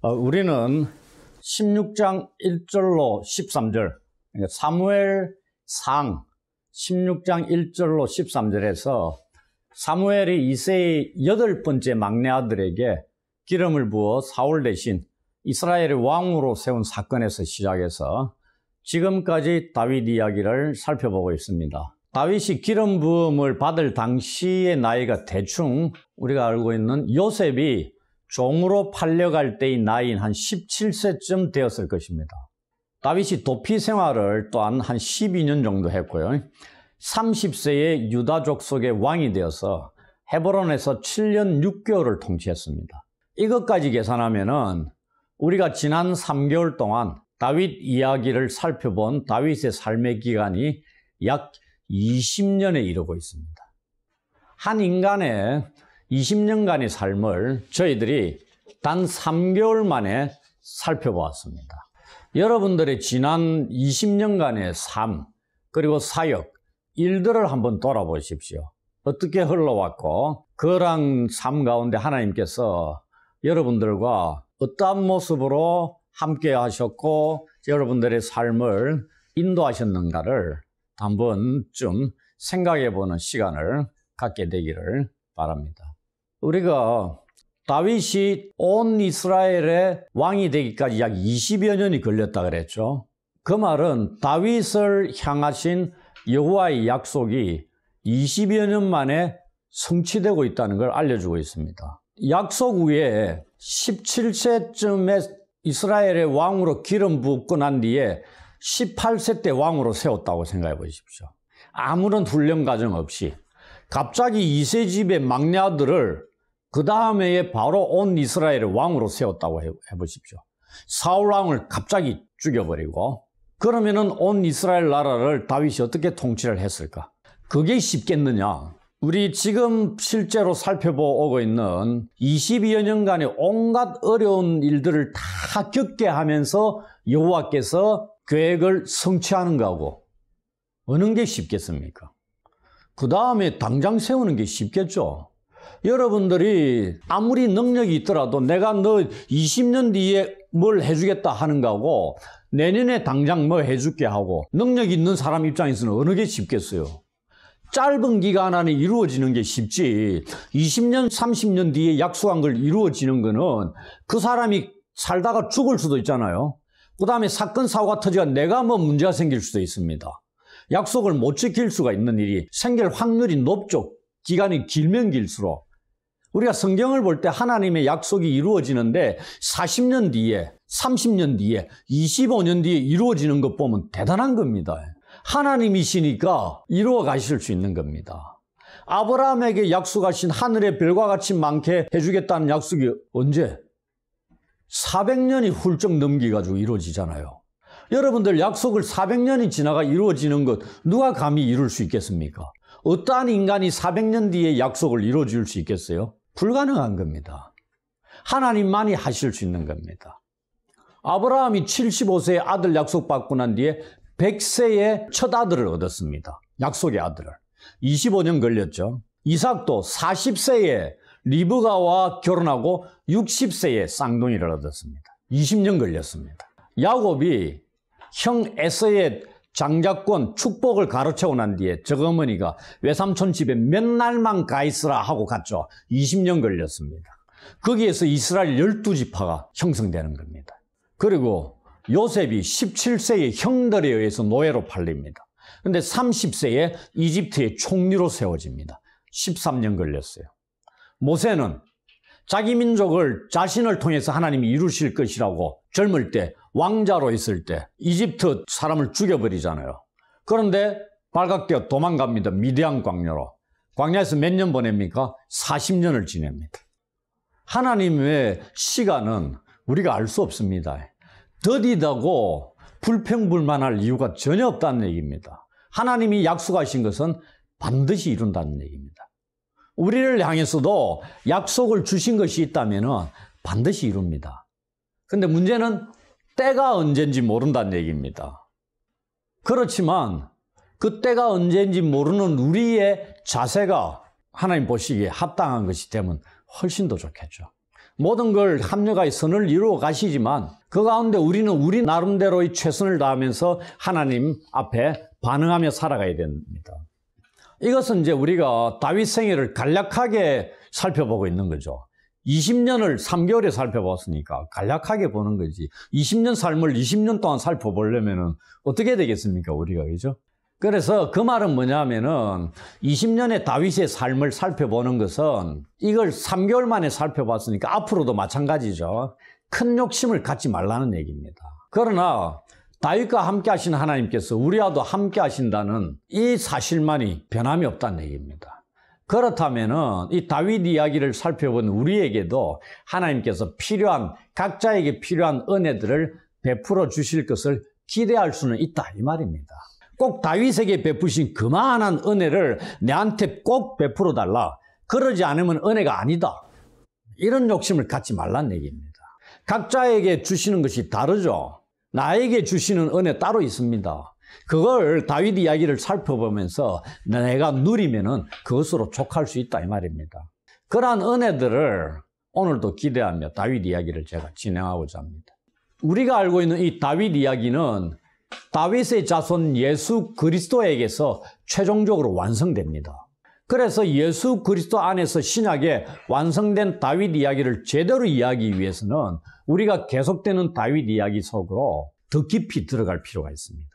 우리는 16장 1절로 13절, 그러니까 사무엘상 16장 1절로 13절에서 사무엘이 이새의 8번째 막내 아들에게 기름을 부어 사울 대신 이스라엘의 왕으로 세운 사건에서 시작해서 지금까지 다윗 이야기를 살펴보고 있습니다. 다윗이 기름 부음을 받을 당시의 나이가 대충 우리가 알고 있는 요셉이 종으로 팔려갈 때의 나이인 한 17세쯤 되었을 것입니다. 다윗이 도피 생활을 또한 한 12년 정도 했고요. 30세에 유다족 속의 왕이 되어서 헤브론에서 7년 6개월을 통치했습니다. 이것까지 계산하면은 우리가 지난 3개월 동안 다윗 이야기를 살펴본 다윗의 삶의 기간이 약 20년에 이르고 있습니다. 한 인간의 20년간의 삶을 저희들이 단 3개월 만에 살펴보았습니다. 여러분들의 지난 20년간의 삶, 그리고 사역, 일들을 한번 돌아보십시오. 어떻게 흘러왔고 그러한 삶 가운데 하나님께서 여러분들과 어떠한 모습으로 함께 하셨고 여러분들의 삶을 인도하셨는가를 한번쯤 생각해 보는 시간을 갖게 되기를 바랍니다. 우리가 다윗이 온 이스라엘의 왕이 되기까지 약 20여 년이 걸렸다 그랬죠. 그 말은 다윗을 향하신 여호와의 약속이 20여 년 만에 성취되고 있다는 걸 알려주고 있습니다. 약속 후에 17세쯤에 이스라엘의 왕으로 기름 붓고 난 뒤에 18세 때 왕으로 세웠다고 생각해 보십시오. 아무런 훈련 과정 없이 갑자기 이새 집의 막내 아들을 그 다음에 해 바로 온 이스라엘의 왕으로 세웠다고 해보십시오. 사울 왕을 갑자기 죽여버리고 그러면은 온 이스라엘 나라를 다윗이 어떻게 통치를 했을까? 그게 쉽겠느냐? 우리 지금 실제로 살펴보고 있는 22여 년간의 온갖 어려운 일들을 다 겪게 하면서 여호와께서 계획을 성취하는 거하고 어느 게 쉽겠습니까? 그 다음에 당장 세우는 게 쉽겠죠. 여러분들이 아무리 능력이 있더라도 내가 너 20년 뒤에 뭘 해주겠다 하는 거하고 내년에 당장 뭐 해줄게 하고 능력이 있는 사람 입장에서는 어느 게 쉽겠어요? 짧은 기간 안에 이루어지는 게 쉽지 20년, 30년 뒤에 약속한 걸 이루어지는 거는 그 사람이 살다가 죽을 수도 있잖아요. 그 다음에 사건, 사고가 터지가 내가 뭐 문제가 생길 수도 있습니다. 약속을 못 지킬 수가 있는 일이 생길 확률이 높죠. 기간이 길면 길수록. 우리가 성경을 볼 때 하나님의 약속이 이루어지는데 40년 뒤에, 30년 뒤에, 25년 뒤에 이루어지는 것 보면 대단한 겁니다. 하나님이시니까 이루어 가실 수 있는 겁니다. 아브라함에게 약속하신 하늘의 별과 같이 많게 해주겠다는 약속이 언제? 400년이 훌쩍 넘겨가지고 이루어지잖아요. 여러분들 약속을 400년이 지나가 이루어지는 것 누가 감히 이룰 수 있겠습니까? 어떠한 인간이 400년 뒤에 약속을 이루어줄 수 있겠어요? 불가능한 겁니다. 하나님만이 하실 수 있는 겁니다. 아브라함이 75세에 아들 약속받고 난 뒤에 100세에 첫 아들을 얻었습니다. 약속의 아들을. 25년 걸렸죠. 이삭도 40세에 리브가와 결혼하고 60세에 쌍둥이를 얻었습니다. 20년 걸렸습니다. 야곱이 형 에서의 장자권 축복을 가로채고 난 뒤에 저어머니가 외삼촌 집에 몇 날만 가 있으라 하고 갔죠. 20년 걸렸습니다. 거기에서 이스라엘 12지파가 형성되는 겁니다. 그리고 요셉이 17세에 형들에 의해서 노예로 팔립니다. 그런데 30세에 이집트의 총리로 세워집니다. 13년 걸렸어요. 모세는 자기 민족을 자신을 통해서 하나님이 이루실 것이라고 젊을 때 왕자로 있을 때 이집트 사람을 죽여버리잖아요. 그런데 발각되어 도망갑니다. 미디안 광야로. 광야에서 몇 년 보냅니까? 40년을 지냅니다. 하나님의 시간은 우리가 알 수 없습니다. 더디다고 불평불만할 이유가 전혀 없다는 얘기입니다. 하나님이 약속하신 것은 반드시 이룬다는 얘기입니다. 우리를 향해서도 약속을 주신 것이 있다면 반드시 이룹니다. 그런데 문제는 때가 언제인지 모른다는 얘기입니다. 그렇지만 그 때가 언제인지 모르는 우리의 자세가 하나님 보시기에 합당한 것이 되면 훨씬 더 좋겠죠. 모든 걸 합력하여 선을 이루어 가시지만 그 가운데 우리는 우리 나름대로의 최선을 다하면서 하나님 앞에 반응하며 살아가야 됩니다. 이것은 이제 우리가 다윗 생애를 간략하게 살펴보고 있는 거죠. 20년을 3개월에 살펴봤으니까 간략하게 보는 거지. 20년 삶을 20년 동안 살펴보려면 어떻게 되겠습니까, 우리가, 그죠? 그래서 그 말은 뭐냐면은 20년의 다윗의 삶을 살펴보는 것은 이걸 3개월 만에 살펴봤으니까 앞으로도 마찬가지죠. 큰 욕심을 갖지 말라는 얘기입니다. 그러나 다윗과 함께 하신 하나님께서 우리와도 함께 하신다는 이 사실만이 변함이 없다는 얘기입니다. 그렇다면은 이 다윗 이야기를 살펴본 우리에게도 하나님께서 각자에게 필요한 은혜들을 베풀어 주실 것을 기대할 수는 있다, 이 말입니다. 꼭 다윗에게 베푸신 그만한 은혜를 내한테 꼭 베풀어 달라. 그러지 않으면 은혜가 아니다. 이런 욕심을 갖지 말란 얘기입니다. 각자에게 주시는 것이 다르죠. 나에게 주시는 은혜 따로 있습니다. 그걸 다윗 이야기를 살펴보면서 내가 누리면은 그것으로 족할 수 있다, 이 말입니다. 그러한 은혜들을 오늘도 기대하며 다윗 이야기를 제가 진행하고자 합니다. 우리가 알고 있는 이 다윗 이야기는 다윗의 자손 예수 그리스도에게서 최종적으로 완성됩니다. 그래서 예수 그리스도 안에서 신약에 완성된 다윗 이야기를 제대로 이해하기 위해서는 우리가 계속되는 다윗 이야기 속으로 더 깊이 들어갈 필요가 있습니다.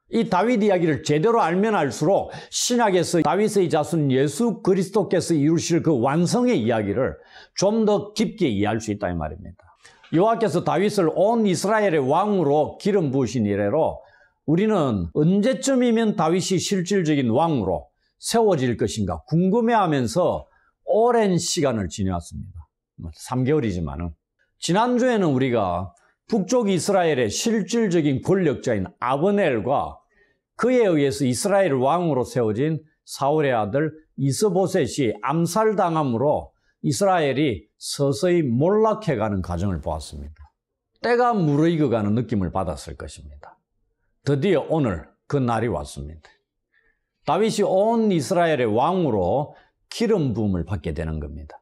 이 다윗 이야기를 제대로 알면 알수록 신약에서 다윗의 자손 예수 그리스도께서 이루실 그 완성의 이야기를 좀 더 깊게 이해할 수 있다, 이 말입니다. 여호와께서 다윗을 온 이스라엘의 왕으로 기름 부으신 이래로 우리는 언제쯤이면 다윗이 실질적인 왕으로 세워질 것인가 궁금해하면서 오랜 시간을 지내왔습니다. 3개월이지만은 지난주에는 우리가 북쪽 이스라엘의 실질적인 권력자인 아브넬과 그에 의해서 이스라엘 왕으로 세워진 사울의 아들 이스보셋이 암살당함으로 이스라엘이 서서히 몰락해가는 과정을 보았습니다. 때가 무르익어가는 느낌을 받았을 것입니다. 드디어 오늘 그 날이 왔습니다. 다윗이 온 이스라엘의 왕으로 기름 부음을 받게 되는 겁니다.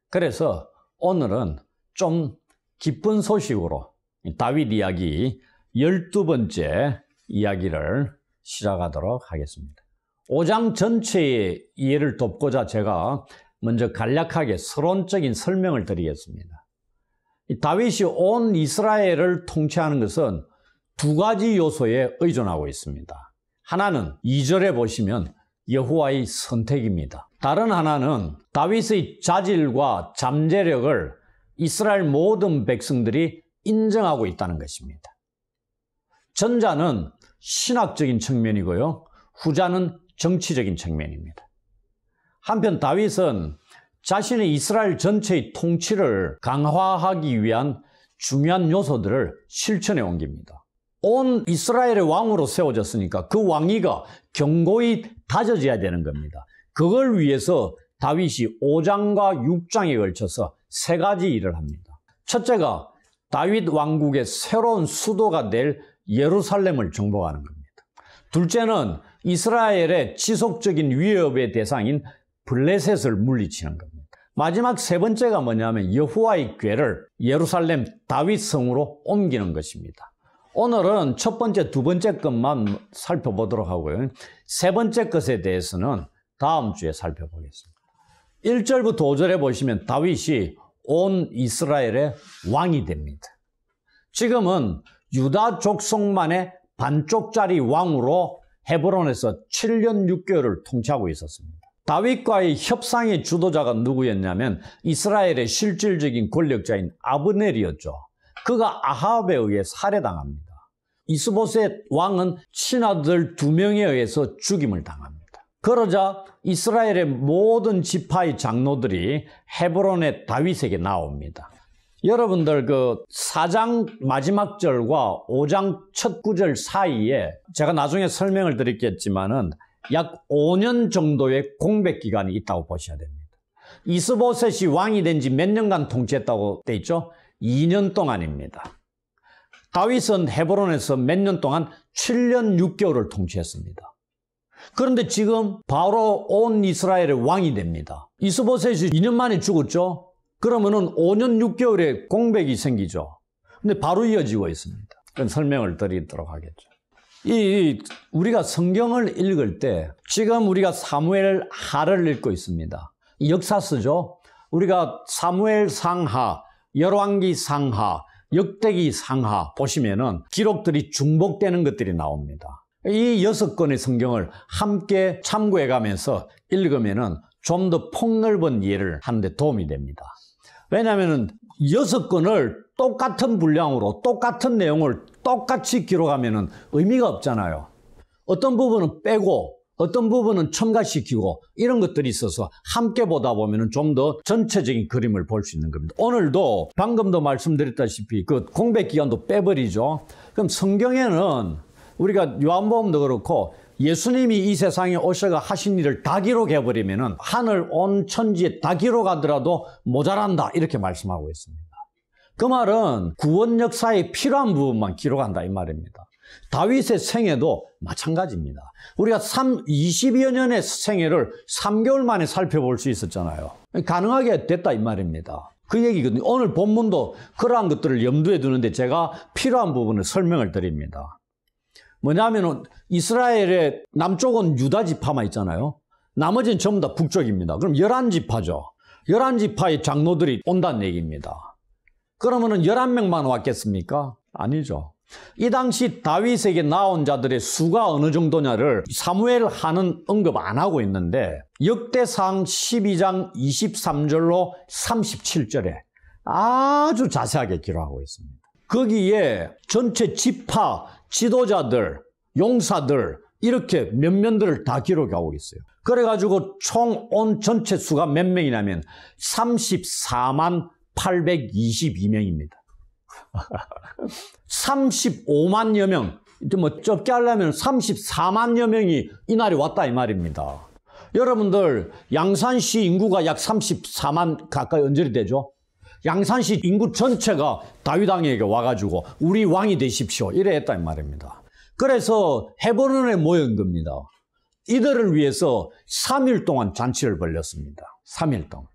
그래서 오늘은 좀 기쁜 소식으로 다윗 이야기 12번째 이야기를 시작하도록 하겠습니다. 5장 전체의 이해를 돕고자 제가 먼저 간략하게 서론적인 설명을 드리겠습니다. 다윗이 온 이스라엘을 통치하는 것은 두 가지 요소에 의존하고 있습니다. 하나는 2절에 보시면 여호와의 선택입니다. 다른 하나는 다윗의 자질과 잠재력을 이스라엘 모든 백성들이 인정하고 있다는 것입니다. 전자는 신학적인 측면이고요, 후자는 정치적인 측면입니다. 한편 다윗은 자신의 이스라엘 전체의 통치를 강화하기 위한 중요한 요소들을 실천해 옮깁니다. 온 이스라엘의 왕으로 세워졌으니까 그 왕위가 견고히 다져져야 되는 겁니다. 그걸 위해서 다윗이 5장과 6장에 걸쳐서 세 가지 일을 합니다. 첫째가 다윗 왕국의 새로운 수도가 될 예루살렘을 정복하는 겁니다. 둘째는 이스라엘의 지속적인 위협의 대상인 블레셋을 물리치는 겁니다. 마지막 세 번째가 뭐냐면 여호와의 궤를 예루살렘 다윗 성으로 옮기는 것입니다. 오늘은 첫 번째, 두 번째 것만 살펴보도록 하고요. 세 번째 것에 대해서는 다음 주에 살펴보겠습니다. 1절부터 5절에 보시면 다윗이 온 이스라엘의 왕이 됩니다. 지금은 유다 족속만의 반쪽짜리 왕으로 헤브론에서 7년 6개월을 통치하고 있었습니다. 다윗과의 협상의 주도자가 누구였냐면 이스라엘의 실질적인 권력자인 아브넬이었죠. 그가 아합에 의해 살해당합니다. 이스보셋 왕은 친아들 2명에 의해서 죽임을 당합니다. 그러자 이스라엘의 모든 지파의 장로들이 헤브론의 다윗에게 나옵니다. 여러분들 그 4장 마지막 절과 5장 첫 구절 사이에 제가 나중에 설명을 드리겠지만은 약 5년 정도의 공백 기간이 있다고 보셔야 됩니다. 이스보셋이 왕이 된 지 몇 년간 통치했다고 돼 있죠? 2년 동안입니다. 다윗은 헤브론에서 몇 년 동안 7년 6개월을 통치했습니다. 그런데 지금 바로 온 이스라엘의 왕이 됩니다. 이스보셋이 2년 만에 죽었죠? 그러면은 5년 6개월에 공백이 생기죠. 근데 바로 이어지고 있습니다. 그건 설명을 드리도록 하겠죠. 우리가 성경을 읽을 때 지금 우리가 사무엘 하를 읽고 있습니다. 역사서죠. 우리가 사무엘 상하, 열왕기 상하, 역대기 상하 보시면은 기록들이 중복되는 것들이 나옵니다. 이 6권의 성경을 함께 참고해 가면서 읽으면은 좀 더 폭넓은 이해를 하는데 도움이 됩니다. 왜냐하면은 6권을 똑같은 분량으로 똑같은 내용을 똑같이 기록하면은 의미가 없잖아요. 어떤 부분은 빼고 어떤 부분은 첨가시키고 이런 것들이 있어서 함께 보다 보면은 좀 더 전체적인 그림을 볼 수 있는 겁니다. 오늘도 방금도 말씀드렸다시피 그 공백 기간도 빼버리죠. 그럼 성경에는 우리가 요한복음도 그렇고 예수님이 이 세상에 오셔가 하신 일을 다 기록해버리면은 하늘 온 천지에 다 기록하더라도 모자란다 이렇게 말씀하고 있습니다. 그 말은 구원 역사에 필요한 부분만 기록한다 이 말입니다. 다윗의 생애도 마찬가지입니다. 우리가 20여 년의 생애를 3개월 만에 살펴볼 수 있었잖아요. 가능하게 됐다 이 말입니다. 그 얘기거든요. 오늘 본문도 그러한 것들을 염두에 두는데 제가 필요한 부분을 설명을 드립니다. 뭐냐면은 이스라엘의 남쪽은 유다 지파만 있잖아요. 나머지는 전부 다 북쪽입니다. 그럼 11지파죠. 11지파의 장로들이 온다는 얘기입니다. 그러면은 11명만 왔겠습니까? 아니죠. 이 당시 다윗에게 나온 자들의 수가 어느 정도냐를 사무엘 하는 언급 안 하고 있는데 역대상 12장 23절로 37절에 아주 자세하게 기록하고 있습니다. 거기에 전체 지파, 지도자들, 용사들 이렇게 면면들을 다 기록하고 있어요. 그래가지고 총 온 전체 수가 몇 명이냐면 34만 822명입니다. 35만여 명, 뭐 적게 하려면 34만여 명이 이날에 왔다 이 말입니다. 여러분들 양산시 인구가 약 34만 가까이 언저리 되죠. 양산시 인구 전체가 다윗 왕에게 와가지고 우리 왕이 되십시오 이래 했다 이 말입니다. 그래서 헤브론에 모인 겁니다. 이들을 위해서 3일 동안 잔치를 벌였습니다. 3일 동안.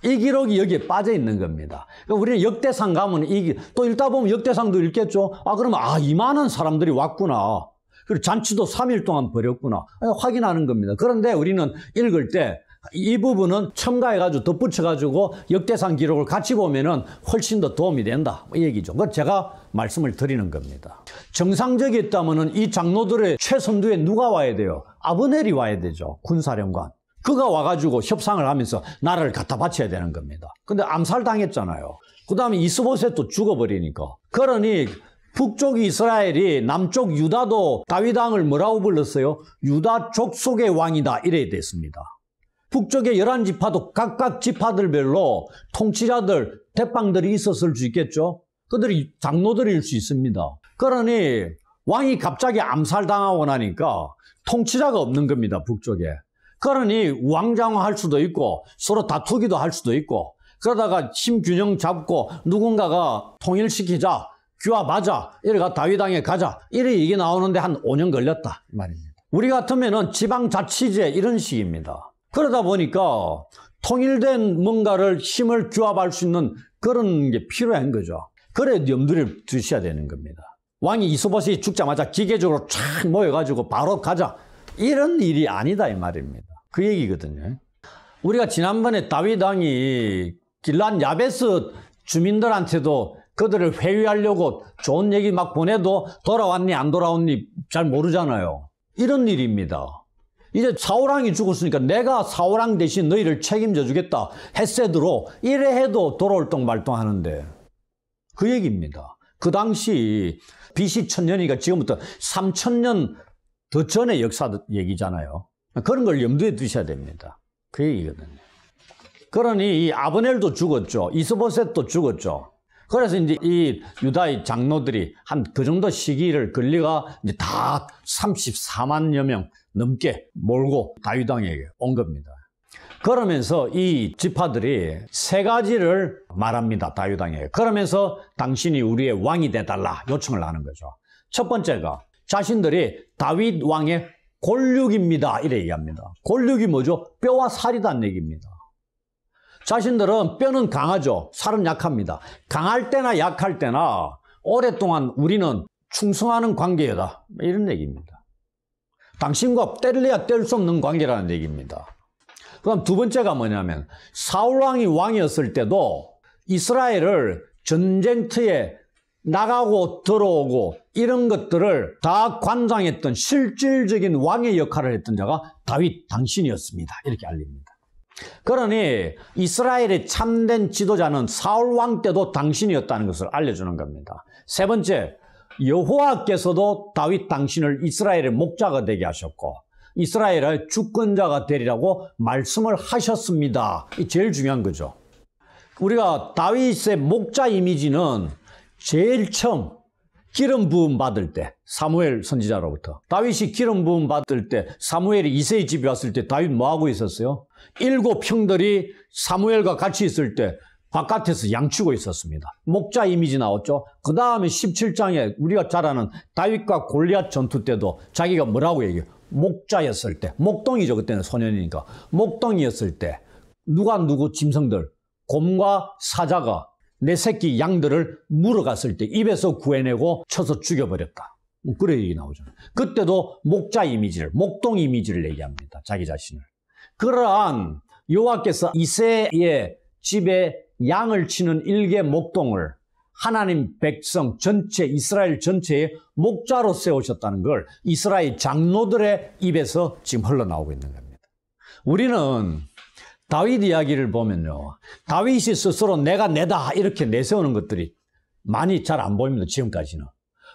이 기록이 여기에 빠져 있는 겁니다. 그러니까 우리는 역대상 가면 또 읽다 보면 역대상도 읽겠죠. 그러면 이 많은 사람들이 왔구나. 그리고 잔치도 3일 동안 벌였구나. 확인하는 겁니다. 그런데 우리는 읽을 때 이 부분은 첨가해가지고 덧붙여가지고 역대상 기록을 같이 보면은 훨씬 더 도움이 된다. 이 얘기죠. 그걸 제가 말씀을 드리는 겁니다. 정상적이었다면은 이 장로들의 최선두에 누가 와야 돼요? 아브넬이 와야 되죠. 군사령관. 그가 와가지고 협상을 하면서 나라를 갖다 바쳐야 되는 겁니다. 근데 암살당했잖아요. 그 다음에 이스보셋도 죽어버리니까. 그러니 북쪽 이스라엘이 남쪽 유다도 다윗 왕을 뭐라고 불렀어요? 유다 족속의 왕이다 이래야 됐습니다. 북쪽의 11지파도 각각 지파들별로 통치자들, 대빵들이 있었을 수 있겠죠. 그들이 장로들일 수 있습니다. 그러니 왕이 갑자기 암살당하고 나니까 통치자가 없는 겁니다. 북쪽에. 그러니 왕장화할 수도 있고 서로 다투기도 할 수도 있고 그러다가 심균형 잡고 누군가가 통일시키자, 규합하자, 이래가 다윗 왕에 가자 이래 얘기 나오는데 한 5년 걸렸다 이 말입니다. 우리 같으면은 지방자치제 이런 식입니다. 그러다 보니까 통일된 뭔가를 힘을 규합할 수 있는 그런 게 필요한 거죠. 그래 염두를 두셔야 되는 겁니다. 왕이 이스보셋이 죽자마자 기계적으로 쫙 모여가지고 바로 가자 이런 일이 아니다 이 말입니다. 그 얘기거든요. 우리가 지난번에 다윗 왕이 길란 야베스 주민들한테도 그들을 회유하려고 좋은 얘기 막 보내도 돌아왔니 안 돌아왔니 잘 모르잖아요. 이런 일입니다. 이제 사울왕이 죽었으니까 내가 사울왕 대신 너희를 책임져 주겠다. 헷세드로 이래 해도 돌아올 똥 말똥 하는데 그 얘기입니다. 그 당시 BC 1000년이니까 지금부터 3000년 더 전의 역사 얘기잖아요. 그런 걸 염두에 두셔야 됩니다. 그 얘기거든요. 그러니 이 아브넬도 죽었죠. 이스보셋도 죽었죠. 그래서 이제 이 유다의 장로들이 한 그 정도 시기를 걸리가 이제 다 34만여 명 넘게 몰고 다윗 왕에게 온 겁니다. 그러면서 이 지파들이 세 가지를 말합니다. 다윗 왕에게. 그러면서 당신이 우리의 왕이 되달라 요청을 하는 거죠. 첫 번째가 자신들이 다윗 왕의 골육입니다. 이래 얘기합니다. 골육이 뭐죠? 뼈와 살이란 얘기입니다. 자신들은 뼈는 강하죠. 살은 약합니다. 강할 때나 약할 때나 오랫동안 우리는 충성하는 관계다. 이런 얘기입니다. 당신과 뗄래야 뗄 수 없는 관계라는 얘기입니다. 그럼 두 번째가 뭐냐면 사울왕이 왕이었을 때도 이스라엘을 전쟁터에 나가고 들어오고 이런 것들을 다 관장했던 실질적인 왕의 역할을 했던 자가 다윗 당신이었습니다. 이렇게 알립니다. 그러니 이스라엘의 참된 지도자는 사울 왕 때도 당신이었다는 것을 알려주는 겁니다. 세 번째, 여호와께서도 다윗 당신을 이스라엘의 목자가 되게 하셨고 이스라엘의 주권자가 되리라고 말씀을 하셨습니다. 이 제일 중요한 거죠. 우리가 다윗의 목자 이미지는 제일 처음 기름 부음 받을 때 사무엘 선지자로부터 다윗이 기름 부음 받을 때 사무엘이 이새의 집에 왔을 때 다윗 뭐하고 있었어요? 7 형들이 사무엘과 같이 있을 때 바깥에서 양치고 있었습니다. 목자 이미지 나왔죠. 그 다음에 17장에 우리가 잘 아는 다윗과 골리앗 전투 때도 자기가 뭐라고 얘기해요? 목자였을 때, 목동이죠. 그때는 소년이니까. 목동이었을 때 누구 짐승들, 곰과 사자가 내 새끼 양들을 물어갔을 때 입에서 구해내고 쳐서 죽여버렸다. 그런 얘기 나오잖아요. 그때도 목자 이미지를, 목동 이미지를 얘기합니다. 자기 자신을. 그러한 여호와께서 이새의 집에 양을 치는 일개 목동을 하나님 백성 전체, 이스라엘 전체의 목자로 세우셨다는 걸 이스라엘 장로들의 입에서 지금 흘러나오고 있는 겁니다. 우리는 다윗 이야기를 보면요. 다윗이 스스로 내가 내다 이렇게 내세우는 것들이 많이 잘 안 보입니다. 지금까지는.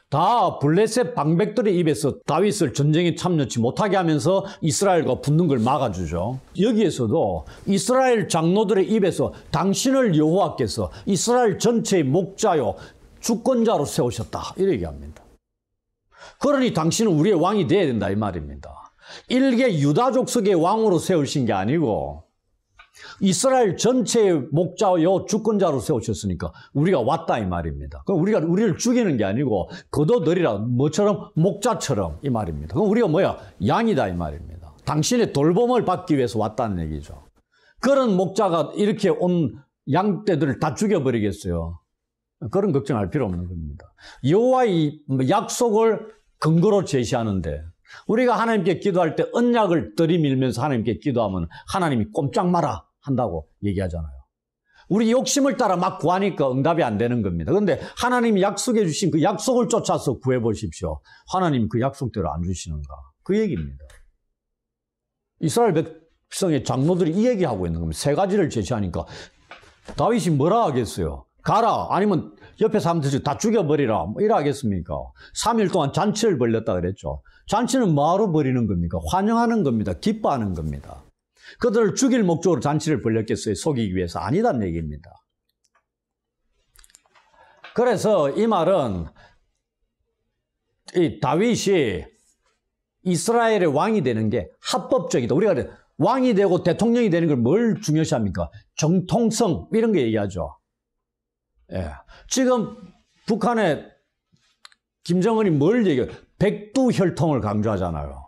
다 블레셋 방백들의 입에서 다윗을 전쟁에 참여치 못하게 하면서 이스라엘과 붙는 걸 막아주죠. 여기에서도 이스라엘 장로들의 입에서 당신을 여호와께서 이스라엘 전체의 목자요 주권자로 세우셨다 이렇게 얘기합니다. 그러니 당신은 우리의 왕이 되어야 된다 이 말입니다. 일개 유다족 속의 왕으로 세우신 게 아니고 이스라엘 전체의 목자요 주권자로 세우셨으니까 우리가 왔다 이 말입니다. 그럼 우리를 죽이는 게 아니고 거둬들이라 뭐처럼 목자처럼 이 말입니다. 그럼 우리가 뭐야? 양이다 이 말입니다. 당신의 돌봄을 받기 위해서 왔다는 얘기죠. 그런 목자가 이렇게 온 양떼들을 다 죽여버리겠어요? 그런 걱정할 필요 없는 겁니다. 여호와의 약속을 근거로 제시하는데 우리가 하나님께 기도할 때 언약을 들이밀면서 하나님께 기도하면 하나님이 꼼짝 마라 한다고 얘기하잖아요. 우리 욕심을 따라 막 구하니까 응답이 안 되는 겁니다. 그런데 하나님이 약속해 주신 그 약속을 쫓아서 구해보십시오. 하나님 그 약속대로 안 주시는가? 그 얘기입니다. 이스라엘 백성의 장로들이 이 얘기하고 있는 겁니다. 세 가지를 제시하니까 다윗이 뭐라 하겠어요? 가라 아니면 옆에 사람들 다 죽여버리라 뭐 이라 하겠습니까? 3일 동안 잔치를 벌렸다 그랬죠. 잔치는 뭐하러 벌이는 겁니까? 환영하는 겁니다. 기뻐하는 겁니다. 그들을 죽일 목적으로 잔치를 벌렸겠어요? 속이기 위해서? 아니란 얘기입니다. 그래서 이 말은 이 다윗이 이스라엘의 왕이 되는 게 합법적이다. 우리가 왕이 되고 대통령이 되는 걸 뭘 중요시합니까? 정통성 이런 거 얘기하죠. 예. 지금 북한의 김정은이 뭘 얘기해요? 백두혈통을 강조하잖아요.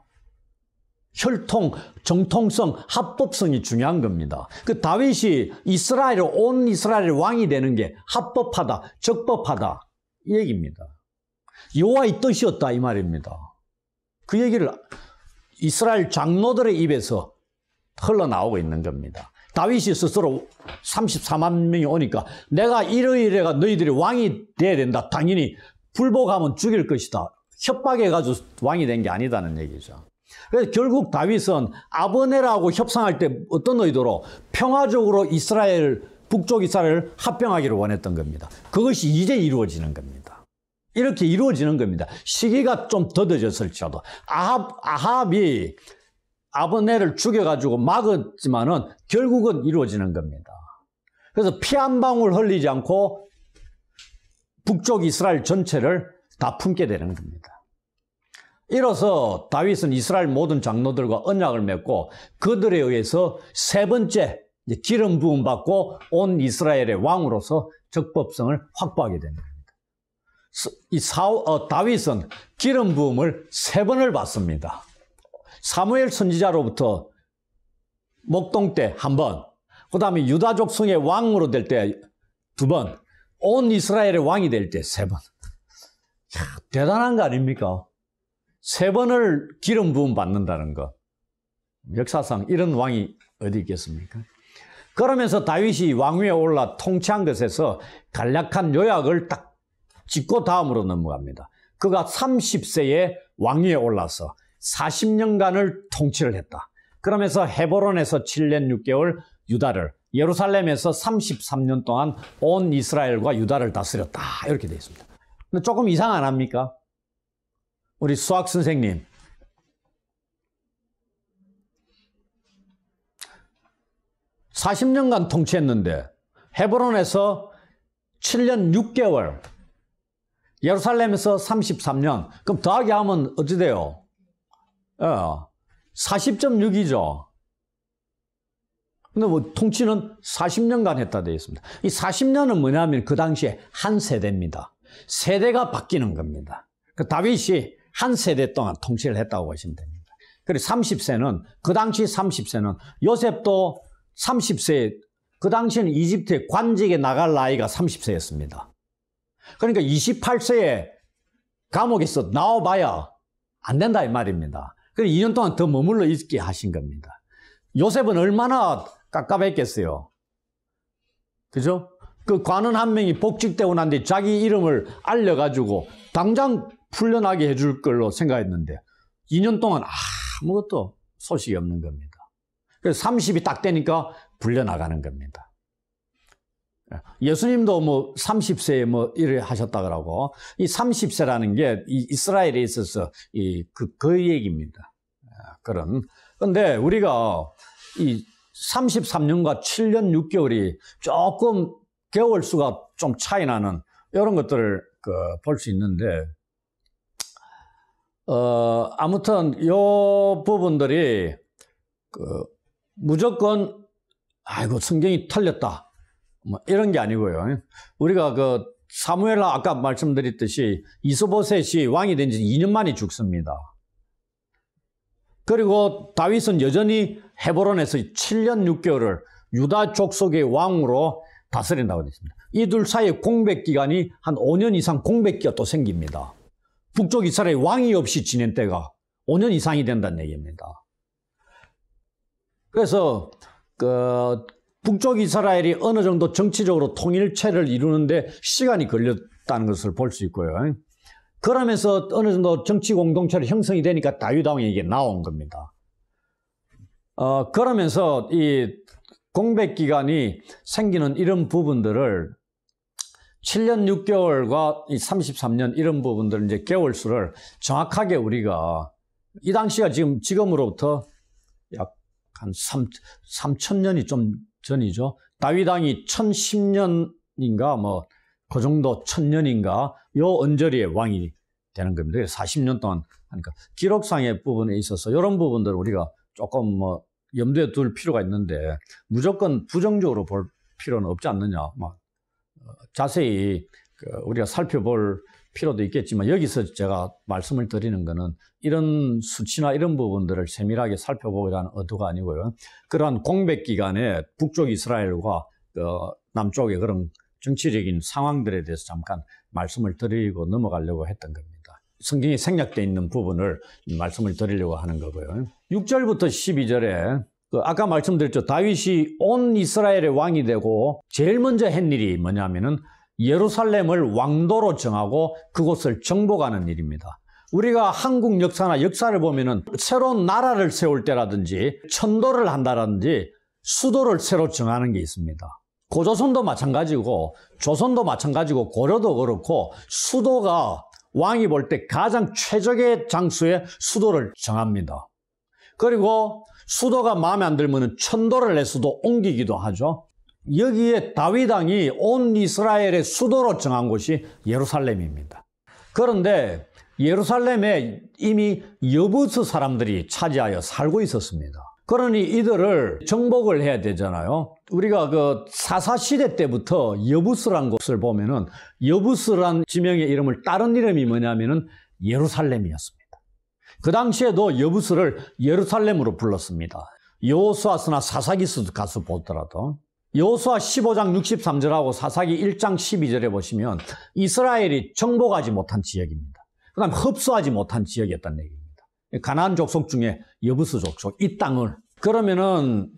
혈통, 정통성, 합법성이 중요한 겁니다. 그 다윗이 온 이스라엘의 왕이 되는 게 합법하다, 적법하다 이 얘기입니다. 여호와의 뜻이었다 이 말입니다. 그 얘기를 이스라엘 장로들의 입에서 흘러나오고 있는 겁니다. 다윗이 스스로 34만 명이 오니까 내가 이러이래가 너희들이 왕이 돼야 된다. 당연히 불복하면 죽일 것이다. 협박해가지고 왕이 된 게 아니다는 얘기죠. 그래서 결국 다윗은 아브넬하고 협상할 때 어떤 의도로 평화적으로 북쪽 이스라엘을 합병하기를 원했던 겁니다. 그것이 이제 이루어지는 겁니다. 이렇게 이루어지는 겁니다. 시기가 좀 더뎌졌을지라도 아합이 아브넬을 죽여가지고 막았지만은 결국은 이루어지는 겁니다. 그래서 피 한 방울 흘리지 않고 북쪽 이스라엘 전체를 다 품게 되는 겁니다. 이로써 다윗은 이스라엘 모든 장로들과 언약을 맺고 그들에 의해서 세 번째 기름 부음 받고 온 이스라엘의 왕으로서 적법성을 확보하게 됩니다. 다윗은 기름 부음을 3번을 받습니다. 사무엘 선지자로부터 목동 때 1번, 그 다음에 유다 족속의 왕으로 될 때 2번, 온 이스라엘의 왕이 될 때 3번. 대단한 거 아닙니까? 3번을 기름 부음 받는다는 거. 역사상 이런 왕이 어디 있겠습니까? 그러면서 다윗이 왕위에 올라 통치한 것에서 간략한 요약을 딱 짚고 다음으로 넘어갑니다. 그가 30세에 왕위에 올라서 40년간을 통치를 했다. 그러면서 헤브론에서 7년 6개월 유다를, 예루살렘에서 33년 동안 온 이스라엘과 유다를 다스렸다. 이렇게 되어 있습니다. 근데 조금 이상 안 합니까? 우리 수학 선생님. (40년간) 통치했는데 헤브론에서 7년 6개월, 예루살렘에서 33년. 그럼 더하기 하면 어찌 돼요? 40.6이죠. 근데 뭐 통치는 40년간 했다 되어 있습니다. 이 40년은 뭐냐면 그 당시에 한 세대입니다. 세대가 바뀌는 겁니다. 그 다윗이 한 세대 동안 통치를 했다고 보시면 됩니다. 그리고 30세는, 그 당시 30세는 요셉도 30세, 그 당시에는 이집트에 관직에 나갈 나이가 30세였습니다. 그러니까 28세에 감옥에서 나와봐야 안 된다 이 말입니다. 그래서 2년 동안 더 머물러 있게 하신 겁니다. 요셉은 얼마나 깝깝했겠어요. 그죠? 그 관원 한 명이 복직되고 난 뒤에 자기 이름을 알려가지고 당장 풀려나게 해줄 걸로 생각했는데 2년 동안 아무것도 소식이 없는 겁니다. 그래서 30이 딱 되니까 불려나가는 겁니다. 예수님도 뭐 30세에 뭐 일을 하셨다 그러고, 이 30세라는 게 이 이스라엘에 있어서 그 얘기입니다. 그런데 우리가 이 33년과 7년 6개월이 조금 개월 수가 좀 차이 나는 이런 것들을 볼 수 있는데, 아무튼 요 부분들이 무조건 아이고 성경이 틀렸다 뭐 이런 게 아니고요. 우리가 사무엘라 아까 말씀드렸듯이 이스보셋이 왕이 된 지 2년 만에 죽습니다. 그리고 다윗은 여전히 헤브론에서 7년 6개월을 유다 족속의 왕으로 다스린다고 되어 있습니다. 이 둘 사이에 공백 기간이 한 5년 이상 공백기가 또 생깁니다. 북쪽 이스라엘 왕이 없이 지낸 때가 5년 이상이 된다는 얘기입니다. 그래서 북쪽 이스라엘이 어느 정도 정치적으로 통일체를 이루는데 시간이 걸렸다는 것을 볼 수 있고요. 그러면서 어느 정도 정치 공동체로 형성이 되니까 다윗 왕이 이게 나온 겁니다. 그러면서 이 공백 기간이 생기는 이런 부분들을 7년 6개월과 이 33년 이런 부분들 이제 개월 수를 정확하게 우리가 이 당시가 지금으로부터 약 한 3,000년이 좀 전이죠. 다윗 왕이 1010년인가 뭐 그 정도 1000년인가 요 언저리에 왕이 되는 겁니다. 40년 동안 하니까 기록상의 부분에 있어서 이런 부분들을 우리가 조금 뭐 염두에 둘 필요가 있는데 무조건 부정적으로 볼 필요는 없지 않느냐. 자세히 우리가 살펴볼 필요도 있겠지만 여기서 제가 말씀을 드리는 거는 이런 수치나 이런 부분들을 세밀하게 살펴보고자 하는 의도가 아니고요. 그러한 공백 기간에 북쪽 이스라엘과 남쪽의 그런 정치적인 상황들에 대해서 잠깐 말씀을 드리고 넘어가려고 했던 겁니다. 성경에 생략되어 있는 부분을 말씀을 드리려고 하는 거고요. 6절부터 12절에 아까 말씀드렸죠. 다윗이 온 이스라엘의 왕이 되고 제일 먼저 한 일이 뭐냐면은 예루살렘을 왕도로 정하고 그곳을 정복하는 일입니다. 우리가 한국 역사나 역사를 보면은 새로운 나라를 세울 때라든지 천도를 한다든지 수도를 새로 정하는 게 있습니다. 고조선도 마찬가지고 조선도 마찬가지고 고려도 그렇고 수도가 왕이 볼 때 가장 최적의 장소에 수도를 정합니다. 그리고 수도가 마음에 안 들면 천도를 내서도 옮기기도 하죠. 여기에 다윗 왕이 온 이스라엘의 수도로 정한 곳이 예루살렘입니다. 그런데 예루살렘에 이미 여부스 사람들이 차지하여 살고 있었습니다. 그러니 이들을 정복을 해야 되잖아요. 우리가 사사시대 때부터 여부스란 곳을 보면은 여부스란 지명의 이름을 따른 이름이 뭐냐면은 예루살렘이었습니다. 그 당시에도 여부스를 예루살렘으로 불렀습니다. 여호수아서나 사사기서도 가서 보더라도 여호수아 15장 63절하고 사사기 1장 12절에 보시면 이스라엘이 정복하지 못한 지역입니다. 그 다음에 흡수하지 못한 지역이었다는 얘기입니다. 가나안 족속 중에 여부스 족속, 이 땅을. 그러면은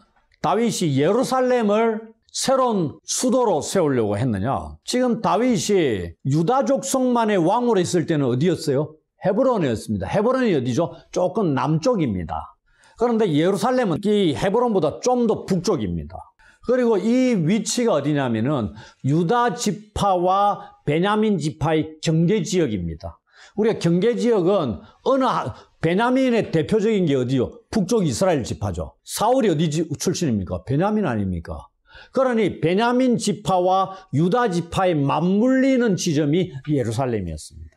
다윗이 예루살렘을 새로운 수도로 세우려고 했느냐? 지금 다윗이 유다 족속만의 왕으로 있을 때는 어디였어요? 헤브론이었습니다. 헤브론이 어디죠? 조금 남쪽입니다. 그런데 예루살렘은 이 헤브론보다 좀 더 북쪽입니다. 그리고 이 위치가 어디냐면은 유다 지파와 베냐민 지파의 경계 지역입니다. 우리가 경계 지역은 베냐민의 대표적인 게 어디요? 북쪽 이스라엘 지파죠. 사울이 어디 출신입니까? 베냐민 아닙니까? 그러니 베냐민 지파와 유다 지파에 맞물리는 지점이 예루살렘이었습니다.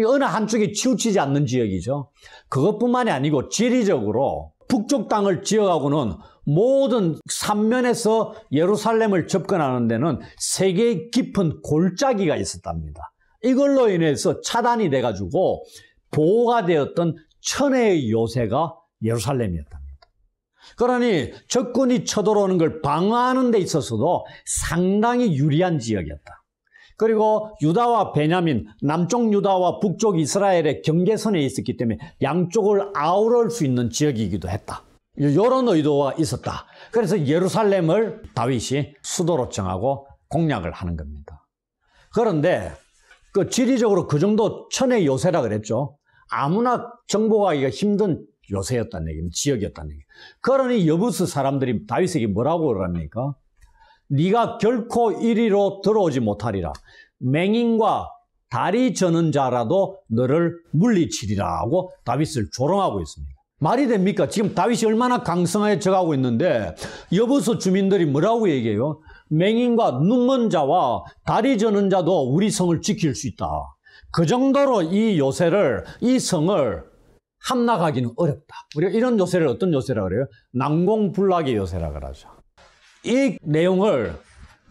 어느 한쪽에 치우치지 않는 지역이죠. 그것뿐만이 아니고 지리적으로 북쪽 땅을 지어가고는 모든 삼면에서 예루살렘을 접근하는 데는 세계 깊은 골짜기가 있었답니다. 이걸로 인해서 차단이 돼가지고 보호가 되었던 천혜의 요새가 예루살렘이었답니다. 그러니 적군이 쳐들어오는 걸 방어하는 데 있어서도 상당히 유리한 지역이었다. 그리고 유다와 베냐민, 남쪽 유다와 북쪽 이스라엘의 경계선에 있었기 때문에 양쪽을 아우를 수 있는 지역이기도 했다. 이런 의도가 있었다. 그래서 예루살렘을 다윗이 수도로 정하고 공략을 하는 겁니다. 그런데 그 지리적으로 그 정도 천의 요새라 그랬죠. 아무나 정복하기가 힘든 요새였다는 얘기입니다. 지역이었다는 얘기. 그러니 여부스 사람들이 다윗에게 뭐라고 그럽니까? 네가 결코 이리로 들어오지 못하리라. 맹인과 다리 저는 자라도 너를 물리치리라 하고 다윗을 조롱하고 있습니다. 말이 됩니까? 지금 다윗이 얼마나 강성해져가고 있는데 여부스 주민들이 뭐라고 얘기해요? 맹인과 눈먼 자와 다리 저는 자도 우리 성을 지킬 수 있다. 그 정도로 이 요새를, 이 성을 함락하기는 어렵다. 우리가 이런 요새를 어떤 요새라고 그래요? 난공불락의 요새라고 그러죠. 이 내용을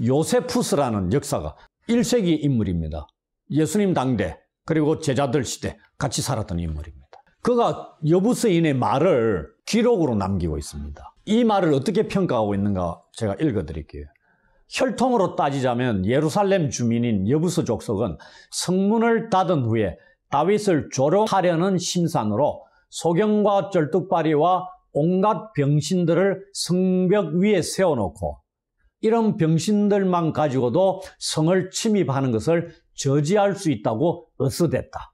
요세푸스라는 역사가 1세기 인물입니다. 예수님 당대 그리고 제자들 시대 같이 살았던 인물입니다. 그가 여부스인의 말을 기록으로 남기고 있습니다. 이 말을 어떻게 평가하고 있는가 제가 읽어드릴게요. 혈통으로 따지자면 예루살렘 주민인 여부스 족속은 성문을 닫은 후에 다윗을 조롱하려는 심산으로 소경과 쩔뚝발이와 온갖 병신들을 성벽 위에 세워놓고 이런 병신들만 가지고도 성을 침입하는 것을 저지할 수 있다고 어스댔다.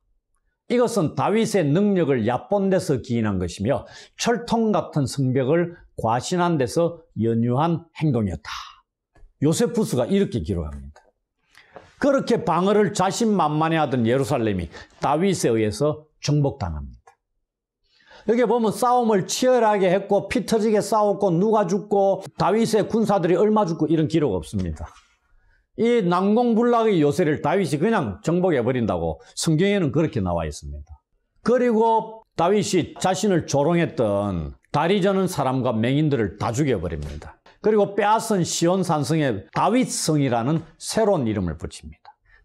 이것은 다윗의 능력을 얕본 데서 기인한 것이며 철통 같은 성벽을 과신한 데서 연유한 행동이었다. 요세푸스가 이렇게 기록합니다. 그렇게 방어를 자신만만해하던 예루살렘이 다윗에 의해서 정복당합니다. 여기 보면 싸움을 치열하게 했고 피 터지게 싸웠고 누가 죽고 다윗의 군사들이 얼마 죽고 이런 기록 없습니다. 이 난공불락의 요새를 다윗이 그냥 정복해버린다고 성경에는 그렇게 나와 있습니다. 그리고 다윗이 자신을 조롱했던 다리 저는 사람과 맹인들을 다 죽여버립니다. 그리고 빼앗은 시온 산성에 다윗성이라는 새로운 이름을 붙입니다.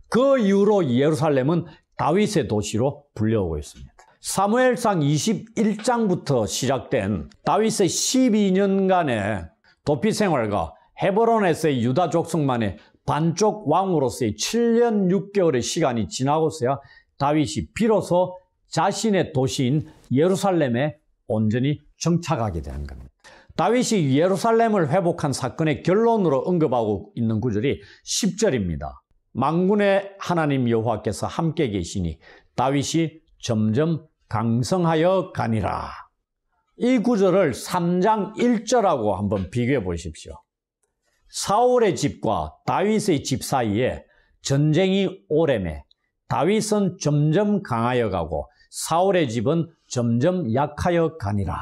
그 이후로 예루살렘은 다윗의 도시로 불려오고 있습니다. 사무엘상 21장부터 시작된 다윗의 12년간의 도피 생활과 헤브론에서의 유다 족속만의 반쪽 왕으로서의 7년 6개월의 시간이 지나고서야 다윗이 비로소 자신의 도시인 예루살렘에 온전히 정착하게 되는 겁니다. 다윗이 예루살렘을 회복한 사건의 결론으로 언급하고 있는 구절이 10절입니다. 만군의 하나님 여호와께서 함께 계시니 다윗이 점점 강성하여 가니라. 이 구절을 3장 1절하고 한번 비교해 보십시오. 사울의 집과 다윗의 집 사이에 전쟁이 오래매 다윗은 점점 강하여 가고 사울의 집은 점점 약하여 가니라.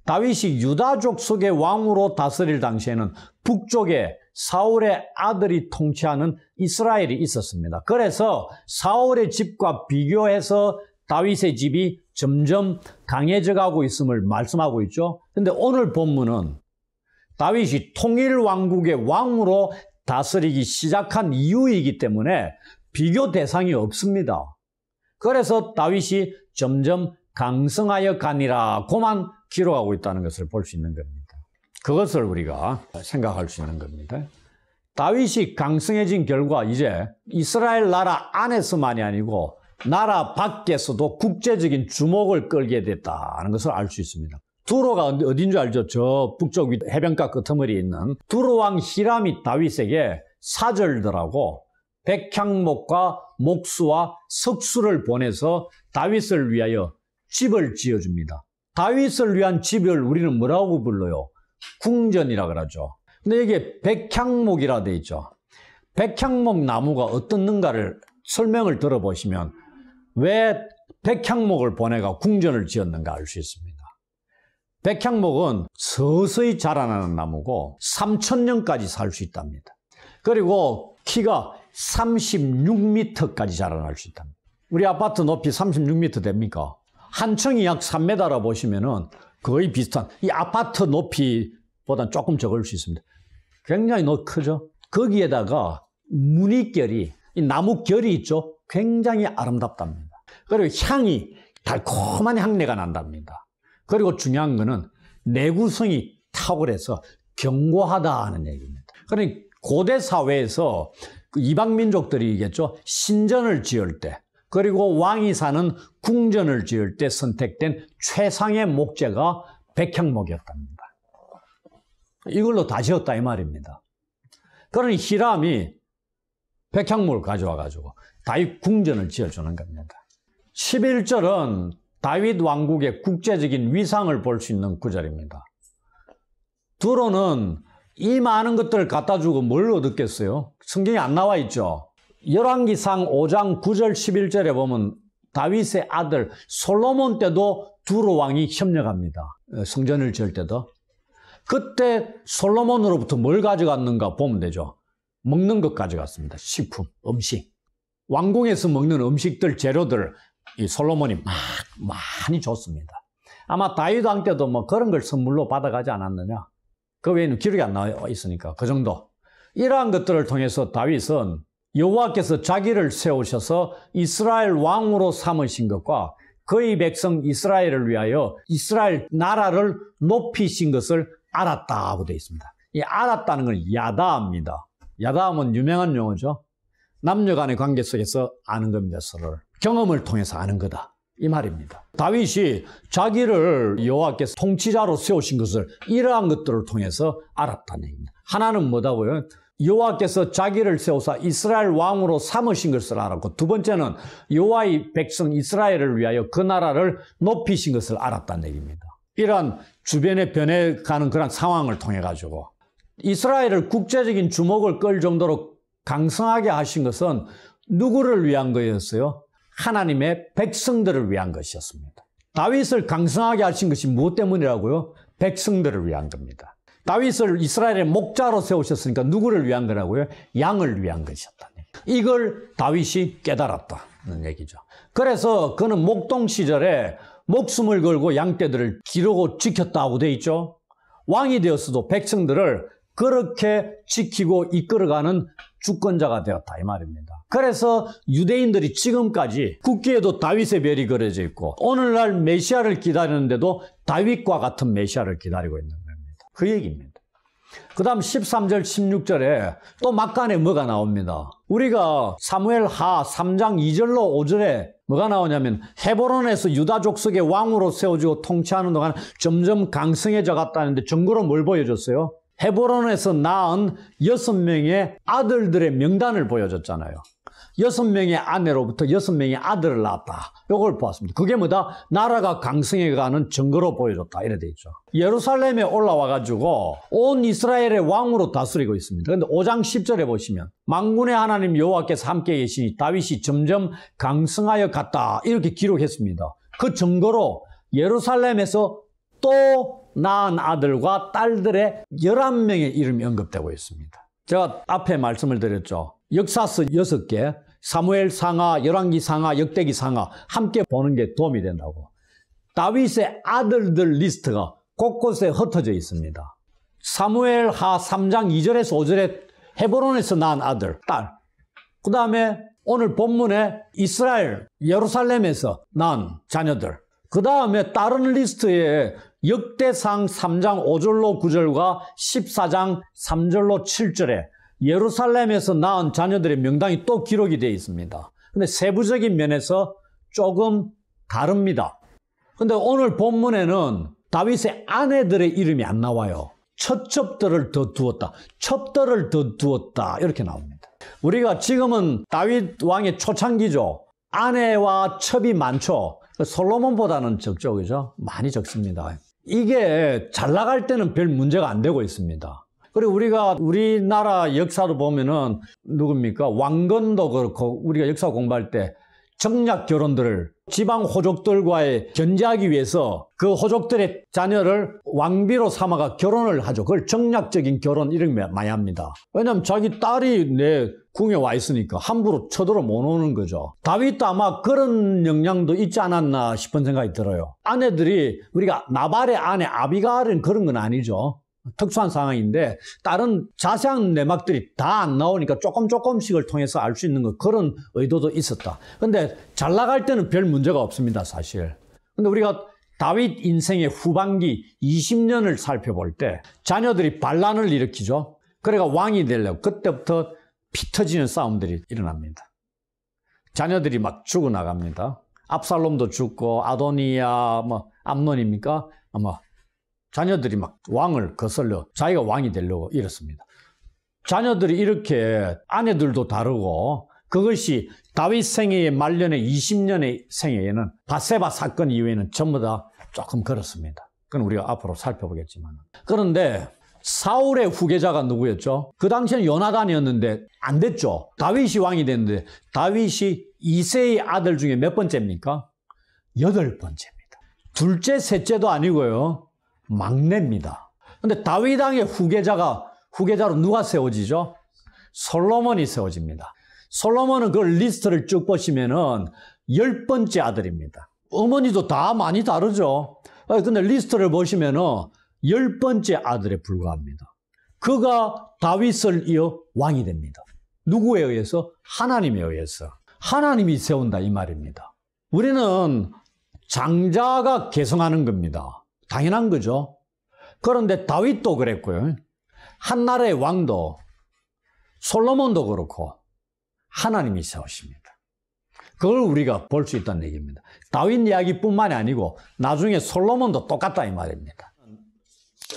다윗이 유다 족속의 왕으로 다스릴 당시에는 북쪽에 사울의 아들이 통치하는 이스라엘이 있었습니다. 그래서 사울의 집과 비교해서 다윗의 집이 점점 강해져 가고 있음을 말씀하고 있죠. 그런데 오늘 본문은 다윗이 통일왕국의 왕으로 다스리기 시작한 이후이기 때문에 비교 대상이 없습니다. 그래서 다윗이 점점 강성하여 가니라 고만 기록하고 있다는 것을 볼 수 있는 겁니다. 그것을 우리가 생각할 수 있는 겁니다. 다윗이 강성해진 결과 이제 이스라엘 나라 안에서만이 아니고 나라 밖에서도 국제적인 주목을 끌게 됐다는 것을 알 수 있습니다. 두로가 어딘 줄 알죠? 저 북쪽 해변가 끄트머리에 있는 두로 왕 히람이 다윗에게 사절들하고 백향목과 목수와 석수를 보내서 다윗을 위하여 집을 지어줍니다. 다윗을 위한 집을 우리는 뭐라고 불러요? 궁전이라 그러죠. 근데 여기에 백향목이라 되어 있죠. 백향목 나무가 어떻는가를 설명을 들어보시면 왜 백향목을 보내가 궁전을 지었는가 알 수 있습니다. 백향목은 서서히 자라나는 나무고 3000년까지 살 수 있답니다. 그리고 키가 36m까지 자라날 수 있답니다. 우리 아파트 높이 36m 됩니까? 한 층이 약 3m라 보시면은 거의 비슷한, 이 아파트 높이보다 조금 적을 수 있습니다. 굉장히 크죠? 거기에다가 무늬결이, 이 나무 결이 있죠? 굉장히 아름답답니다. 그리고 향이, 달콤한 향내가 난답니다. 그리고 중요한 거는 내구성이 탁월해서 견고하다는 얘기입니다. 그러니 고대 사회에서 이방 민족들이겠죠? 신전을 지을 때, 그리고 왕이 사는 궁전을 지을 때 선택된 최상의 목재가 백향목이었답니다. 이걸로 다 지었다 이 말입니다. 그러니 히람이 백향목을 가져와가지고 다윗 궁전을 지어주는 겁니다. 11절은 다윗 왕국의 국제적인 위상을 볼 수 있는 구절입니다. 두로는 이 많은 것들을 갖다 주고 뭘 얻었겠어요? 성경에 안 나와 있죠. 열왕기상 5장 9절 11절에 보면 다윗의 아들 솔로몬 때도 두로 왕이 협력합니다. 성전을 지을 때도. 그때 솔로몬으로부터 뭘 가져갔는가 보면 되죠. 먹는 것 가져갔습니다. 식품, 음식. 왕궁에서 먹는 음식들, 재료들 이 솔로몬이 많이 줬습니다. 아마 다윗 왕 때도 뭐 그런 걸 선물로 받아가지 않았느냐. 그 외에는 기록이 안 나와 있으니까 그 정도. 이러한 것들을 통해서 다윗은 여호와께서 자기를 세우셔서 이스라엘 왕으로 삼으신 것과 그의 백성 이스라엘을 위하여 이스라엘 나라를 높이신 것을 알았다고 되어 있습니다. 이 알았다는 건 야다입니다. 야다함은 유명한 용어죠. 남녀 간의 관계 속에서 아는 겁니다. 서로를. 경험을 통해서 아는 거다. 이 말입니다. 다윗이 자기를 여호와께서 통치자로 세우신 것을 이러한 것들을 통해서 알았다는 얘기입니다. 하나는 뭐다고요? 여호와께서 자기를 세우사 이스라엘 왕으로 삼으신 것을 알았고, 두 번째는 여호와의 백성 이스라엘을 위하여 그 나라를 높이신 것을 알았다는 얘기입니다. 이러한 주변에 변해가는 그런 상황을 통해 가지고 이스라엘을 국제적인 주목을 끌 정도로 강성하게 하신 것은 누구를 위한 거였어요? 하나님의 백성들을 위한 것이었습니다. 다윗을 강성하게 하신 것이 무엇 때문이라고요? 백성들을 위한 겁니다. 다윗을 이스라엘의 목자로 세우셨으니까 누구를 위한 거라고요? 양을 위한 것이었다는 얘기죠. 이걸 다윗이 깨달았다는 얘기죠. 그래서 그는 목동 시절에 목숨을 걸고 양떼들을 기르고 지켰다고 돼 있죠. 왕이 되었어도 백성들을 그렇게 지키고 이끌어가는 주권자가 되었다 이 말입니다. 그래서 유대인들이 지금까지 국기에도 다윗의 별이 그려져 있고 오늘날 메시아를 기다리는데도 다윗과 같은 메시아를 기다리고 있는 겁니다. 그 얘기입니다. 그 다음 13절 16절에 또 막간에 뭐가 나옵니다. 우리가 사무엘하 3장 2절로 5절에 뭐가 나오냐면 헤브론에서 유다 족속의 왕으로 세워지고 통치하는 동안 점점 강성해져 갔다는데 증거로 뭘 보여줬어요? 헤브론에서 낳은 6명의 아들들의 명단을 보여줬잖아요. 6명의 아내로부터 6명의 아들을 낳았다. 이걸 보았습니다. 그게 뭐다? 나라가 강성해가는 증거로 보여줬다. 이래 돼 있죠. 예루살렘에 올라와가지고 온 이스라엘의 왕으로 다스리고 있습니다. 그런데 5장 10절에 보시면 만군의 하나님 여호와께서 함께 계시니 다윗이 점점 강성하여 갔다. 이렇게 기록했습니다. 그 증거로 예루살렘에서 또 낳은 아들과 딸들의 11명의 이름이 언급되고 있습니다. 제가 앞에 말씀을 드렸죠. 역사서 6개, 사무엘 상하, 열왕기 상하, 역대기 상하 함께 보는 게 도움이 된다고. 다윗의 아들들 리스트가 곳곳에 흩어져 있습니다. 사무엘하 3장 2절에서 5절에 헤브론에서 낳은 아들, 딸. 그 다음에 오늘 본문에 이스라엘, 예루살렘에서 낳은 자녀들. 그 다음에 다른 리스트에 역대상 3장 5절로 9절과 14장 3절로 7절에 예루살렘에서 낳은 자녀들의 명단이 또 기록이 되어 있습니다. 근데 세부적인 면에서 조금 다릅니다. 근데 오늘 본문에는 다윗의 아내들의 이름이 안 나와요. 첩들을 더 두었다. 첩들을 더 두었다. 이렇게 나옵니다. 우리가 지금은 다윗 왕의 초창기죠. 아내와 첩이 많죠. 솔로몬보다는 적죠. 그죠? 많이 적습니다. 이게 잘 나갈 때는 별 문제가 안 되고 있습니다. 그리고 우리가 우리나라 역사도 보면은 누굽니까? 왕건도 그렇고 우리가 역사 공부할 때 정략 결혼들을 지방 호족들과의 견제하기 위해서 그 호족들의 자녀를 왕비로 삼아가 결혼을 하죠. 그걸 정략적인 결혼 이런 거 많이 합니다. 왜냐하면 자기 딸이 내 궁에 와 있으니까 함부로 쳐들어 못 오는 거죠. 다윗도 아마 그런 영향도 있지 않았나 싶은 생각이 들어요. 아내들이 우리가 나발의 아내 아비가일은 그런 건 아니죠. 특수한 상황인데 다른 자세한 내막들이 다 안 나오니까 조금씩을 통해서 알 수 있는 거 그런 의도도 있었다. 근데 잘 나갈 때는 별 문제가 없습니다, 사실. 근데 우리가 다윗 인생의 후반기 20년을 살펴볼 때 자녀들이 반란을 일으키죠. 그래가 왕이 되려고 그때부터 피 터지는 싸움들이 일어납니다. 자녀들이 막 죽어나갑니다. 압살롬도 죽고 아도니야 암논입니까? 아마 자녀들이 막 왕을 거슬려 자기가 왕이 되려고 이렇습니다. 자녀들이 이렇게 아내들도 다르고 그것이 다윗 생애의 말년의 20년의 생애에는 밧세바 사건 이후에는 전부 다 조금 그렇습니다. 그건 우리가 앞으로 살펴보겠지만. 그런데 사울의 후계자가 누구였죠? 그 당시에는 요나단이었는데 안 됐죠. 다윗이 왕이 됐는데 다윗이 이새의 아들 중에 몇 번째입니까? 8번째입니다. 둘째, 셋째도 아니고요. 막내입니다. 근데 다윗 왕의 후계자로 누가 세워지죠? 솔로몬이 세워집니다. 솔로몬은 그 리스트를 쭉 보시면은 10번째 아들입니다. 어머니도 다 많이 다르죠. 근데 리스트를 보시면은 10번째 아들에 불과합니다. 그가 다윗을 이어 왕이 됩니다. 누구에 의해서? 하나님에 의해서. 하나님이 세운다 이 말입니다. 우리는 장자가 계승하는 겁니다. 당연한 거죠. 그런데 다윗도 그랬고요. 한나라의 왕도 솔로몬도 그렇고 하나님이 세우십니다. 그걸 우리가 볼 수 있다는 얘기입니다. 다윗 이야기뿐만이 아니고 나중에 솔로몬도 똑같다 이 말입니다.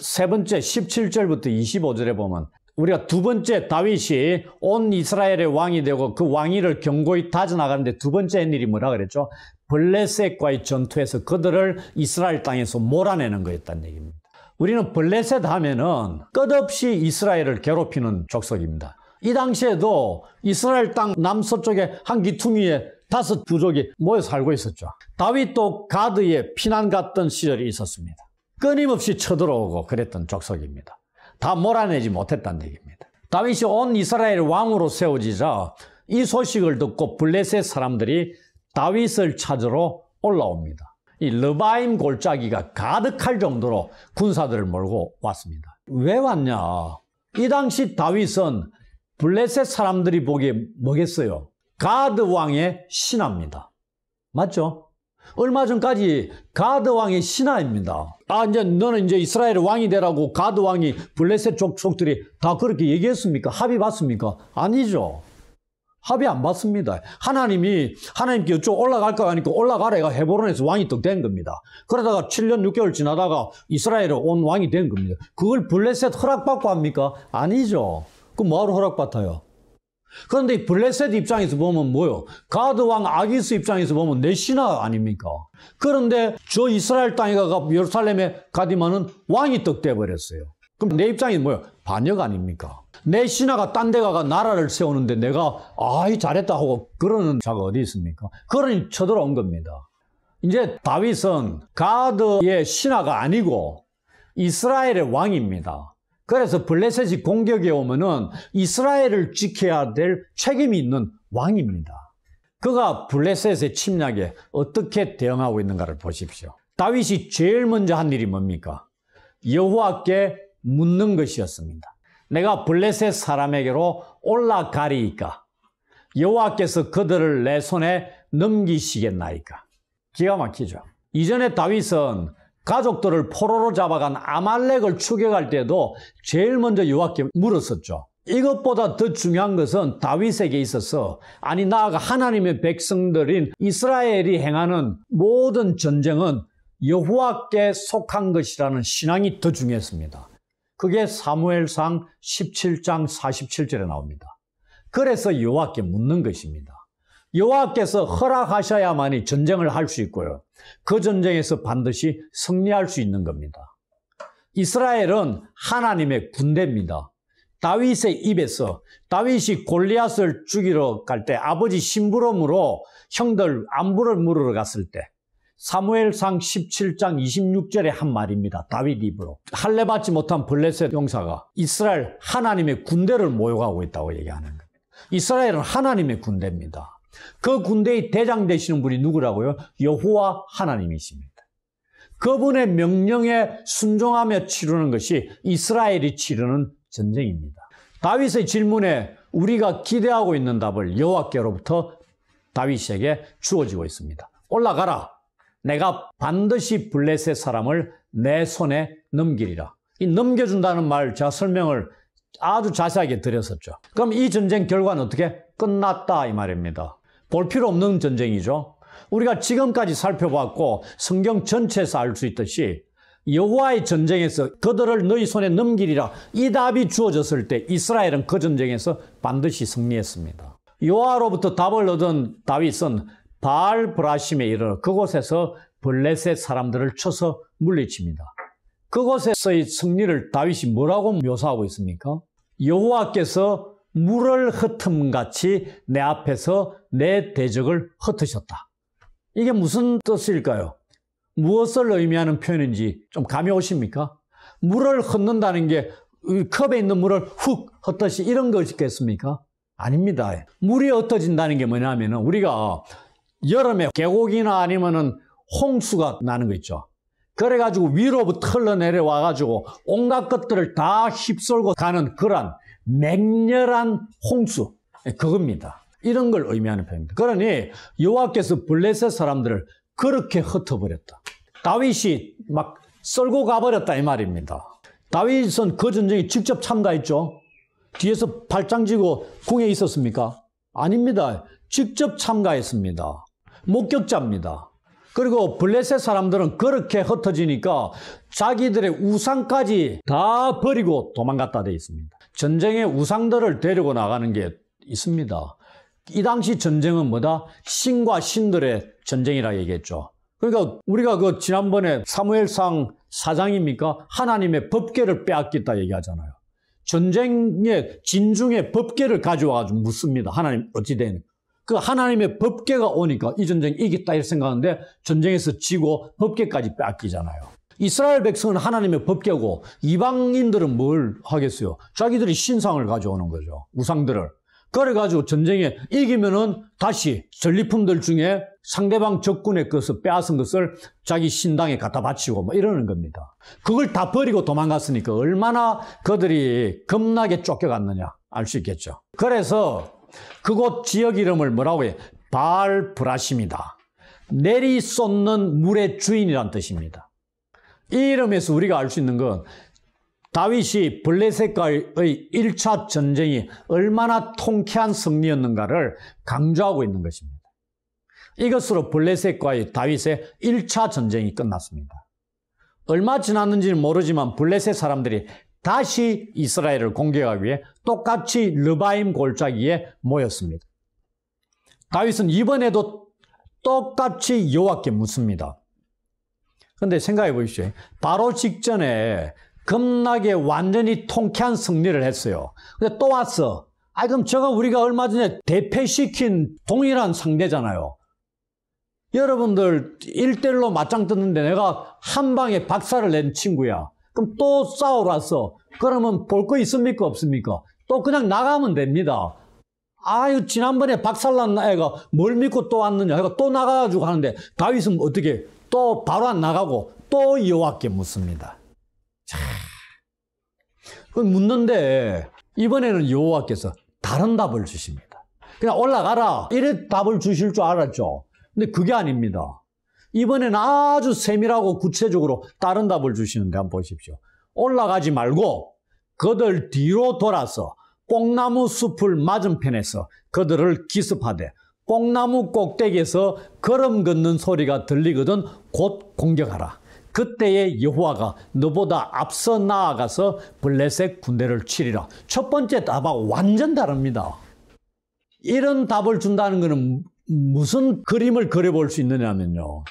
세 번째 17절부터 25절에 보면 우리가 두 번째 다윗이 온 이스라엘의 왕이 되고 그 왕위를 견고히 다져나가는데 두 번째 일이 뭐라 그랬죠? 블레셋과의 전투에서 그들을 이스라엘 땅에서 몰아내는 거였다는 얘기입니다. 우리는 블레셋 하면은 끝없이 이스라엘을 괴롭히는 족속입니다. 이 당시에도 이스라엘 땅 남서쪽에 한 기퉁이에 5 부족이 모여 살고 있었죠. 다윗도 가드에 피난 갔던 시절이 있었습니다. 끊임없이 쳐들어오고 그랬던 족속입니다. 다 몰아내지 못했다는 얘기입니다. 다윗이 온 이스라엘 왕으로 세워지자 이 소식을 듣고 블레셋 사람들이 다윗을 찾으러 올라옵니다. 이 르바임 골짜기가 가득할 정도로 군사들을 몰고 왔습니다. 왜 왔냐? 이 당시 다윗은 블레셋 사람들이 보기에 뭐겠어요? 가드 왕의 신하입니다. 맞죠? 얼마 전까지 가드 왕의 신하입니다. 이제 너는 이제 이스라엘의 왕이 되라고 가드 왕이 블레셋 족속들이 다 그렇게 얘기했습니까? 합의 봤습니까? 아니죠. 합의 안 받습니다. 하나님께 이쪽 올라갈까 하니까 올라가래가 헤브론에서 왕이 또 된 겁니다. 그러다가 7년 6개월 지나다가 이스라엘에 온 왕이 된 겁니다. 그걸 블레셋 허락받고 합니까? 아니죠. 그럼 뭐하러 허락받아요? 그런데 블레셋 입장에서 보면 뭐요? 가드 왕 아기스 입장에서 보면 내 신하 아닙니까? 그런데 저 이스라엘 땅에 가가 예루살렘에 가디만은 왕이 떡 돼버렸어요. 그럼 내 입장이 뭐요? 반역 아닙니까? 내 신하가 딴 데 가가 나라를 세우는데 내가 잘했다 하고 그러는 자가 어디 있습니까? 그러니 쳐들어온 겁니다. 이제 다윗은 가드의 신하가 아니고 이스라엘의 왕입니다. 그래서 블레셋이 공격해 오면은 이스라엘을 지켜야 될 책임이 있는 왕입니다. 그가 블레셋의 침략에 어떻게 대응하고 있는가를 보십시오. 다윗이 제일 먼저 한 일이 뭡니까? 여호와께 묻는 것이었습니다. 내가 블레셋 사람에게로 올라가리이까? 여호와께서 그들을 내 손에 넘기시겠나이까? 기가 막히죠. 이전에 다윗은 가족들을 포로로 잡아간 아말렉을 추격할 때도 제일 먼저 여호와께 물었었죠. 이것보다 더 중요한 것은 다윗에게 있어서, 아니 나아가 하나님의 백성들인 이스라엘이 행하는 모든 전쟁은 여호와께 속한 것이라는 신앙이 더 중요했습니다. 그게 사무엘상 17장 47절에 나옵니다. 그래서 여호와께 묻는 것입니다. 여호와께서 허락하셔야만이 전쟁을 할 수 있고요. 그 전쟁에서 반드시 승리할 수 있는 겁니다. 이스라엘은 하나님의 군대입니다. 다윗의 입에서, 다윗이 골리앗을 죽이러 갈 때 아버지 심부름으로 형들 안부를 물으러 갔을 때 사무엘상 17장 26절에 한 말입니다. 다윗 입으로. 할례 받지 못한 블레셋 용사가 이스라엘 하나님의 군대를 모욕하고 있다고 얘기하는 겁니다. 이스라엘은 하나님의 군대입니다. 그 군대의 대장 되시는 분이 누구라고요? 여호와 하나님이십니다. 그분의 명령에 순종하며 치르는 것이 이스라엘이 치르는 전쟁입니다. 다윗의 질문에 우리가 기대하고 있는 답을 여호와께로부터 다윗에게 주어지고 있습니다. 올라가라. 내가 반드시 블레셋 사람을 내 손에 넘기리라. 이 넘겨준다는 말 제가 설명을 아주 자세하게 드렸었죠. 그럼 이 전쟁 결과는 어떻게? 끝났다 이 말입니다. 볼 필요 없는 전쟁이죠. 우리가 지금까지 살펴봤고 성경 전체에서 알 수 있듯이 여호와의 전쟁에서 그들을 너희 손에 넘기리라 이 답이 주어졌을 때 이스라엘은 그 전쟁에서 반드시 승리했습니다. 여호와로부터 답을 얻은 다윗은 바알 브라심에 이르러 그곳에서 블레셋 사람들을 쳐서 물리칩니다. 그곳에서의 승리를 다윗이 뭐라고 묘사하고 있습니까? 여호와께서 물을 흩음같이 내 앞에서 내 대적을 흩으셨다. 이게 무슨 뜻일까요? 무엇을 의미하는 표현인지 좀 감이 오십니까? 물을 흩는다는 게 컵에 있는 물을 훅 흩듯이 이런 것이겠습니까? 아닙니다. 물이 흩어진다는 게 뭐냐면 우리가 여름에 계곡이나 아니면은 홍수가 나는 거 있죠. 그래가지고 위로부터 흘러내려와가지고 온갖 것들을 다 휩쓸고 가는 그런 맹렬한 홍수, 그겁니다. 이런 걸 의미하는 표현입니다. 그러니 여호와께서 블레셋 사람들을 그렇게 흩어버렸다. 다윗이 막 썰고 가버렸다 이 말입니다. 다윗은 그 전쟁에 직접 참가했죠. 뒤에서 팔짱 쥐고 궁에 있었습니까? 아닙니다. 직접 참가했습니다. 목격자입니다. 그리고 블레셋 사람들은 그렇게 흩어지니까 자기들의 우상까지 다 버리고 도망갔다 되어 있습니다. 전쟁에 우상들을 데리고 나가는 게 있습니다. 이 당시 전쟁은 뭐다? 신과 신들의 전쟁이라 얘기했죠. 그러니까 우리가 그 지난번에 사무엘상 4장입니까? 하나님의 법궤를 빼앗겼다 얘기하잖아요. 전쟁의 진중에 법궤를 가져와가지고 묻습니다. 하나님 어찌 되는? 그 하나님의 법궤가 오니까 이 전쟁 이겼다 이렇게 생각하는데 전쟁에서 지고 법궤까지 빼앗기잖아요. 이스라엘 백성은 하나님의 법궤고 이방인들은 뭘 하겠어요? 자기들이 신상을 가져오는 거죠. 우상들을. 그래가지고 전쟁에 이기면은 다시 전리품들 중에 상대방 적군의 것을 빼앗은 것을 자기 신당에 갖다 바치고 뭐 이러는 겁니다. 그걸 다 버리고 도망갔으니까 얼마나 그들이 겁나게 쫓겨갔느냐 알 수 있겠죠. 그래서 그곳 지역 이름을 뭐라고 해요? 바알 브라심이다. 내리 쏟는 물의 주인이란 뜻입니다. 이 이름에서 우리가 알 수 있는 건 다윗이 블레셋과의 1차 전쟁이 얼마나 통쾌한 승리였는가를 강조하고 있는 것입니다. 이것으로 블레셋과의 다윗의 1차 전쟁이 끝났습니다. 얼마 지났는지는 모르지만 블레셋 사람들이 다시 이스라엘을 공격하기 위해 똑같이 르바임 골짜기에 모였습니다. 다윗은 이번에도 똑같이 여호와께 묻습니다. 그런데 생각해 보십시오. 바로 직전에 겁나게 완전히 통쾌한 승리를 했어요. 근데 또 왔어. 그럼 저가 우리가 얼마 전에 대패시킨 동일한 상대잖아요. 여러분들 1대1로 맞짱 떴는데 내가 한 방에 박살을 낸 친구야. 그럼 또 싸우러 왔어. 그러면 볼 거 있습니까? 없습니까? 또 그냥 나가면 됩니다. 아유, 지난번에 박살난 애가 뭘 믿고 또 왔느냐. 해가 또 나가가지고 하는데 다윗은 어떻게 또 바로 안 나가고 또 여호와께 묻습니다. 자, 묻는데 이번에는 여호와께서 다른 답을 주십니다. 그냥 올라가라. 이래 답을 주실 줄 알았죠. 근데 그게 아닙니다. 이번엔 아주 세밀하고 구체적으로 다른 답을 주시는데 한번 보십시오. 올라가지 말고 그들 뒤로 돌아서 뽕나무 숲을 맞은편에서 그들을 기습하되 뽕나무 꼭대기에서 걸음 걷는 소리가 들리거든 곧 공격하라. 그때에 여호와가 너보다 앞서 나아가서 블레셋 군대를 치리라. 첫 번째 답하고 완전 다릅니다. 이런 답을 준다는 것은 무슨 그림을 그려볼 수 있느냐면요.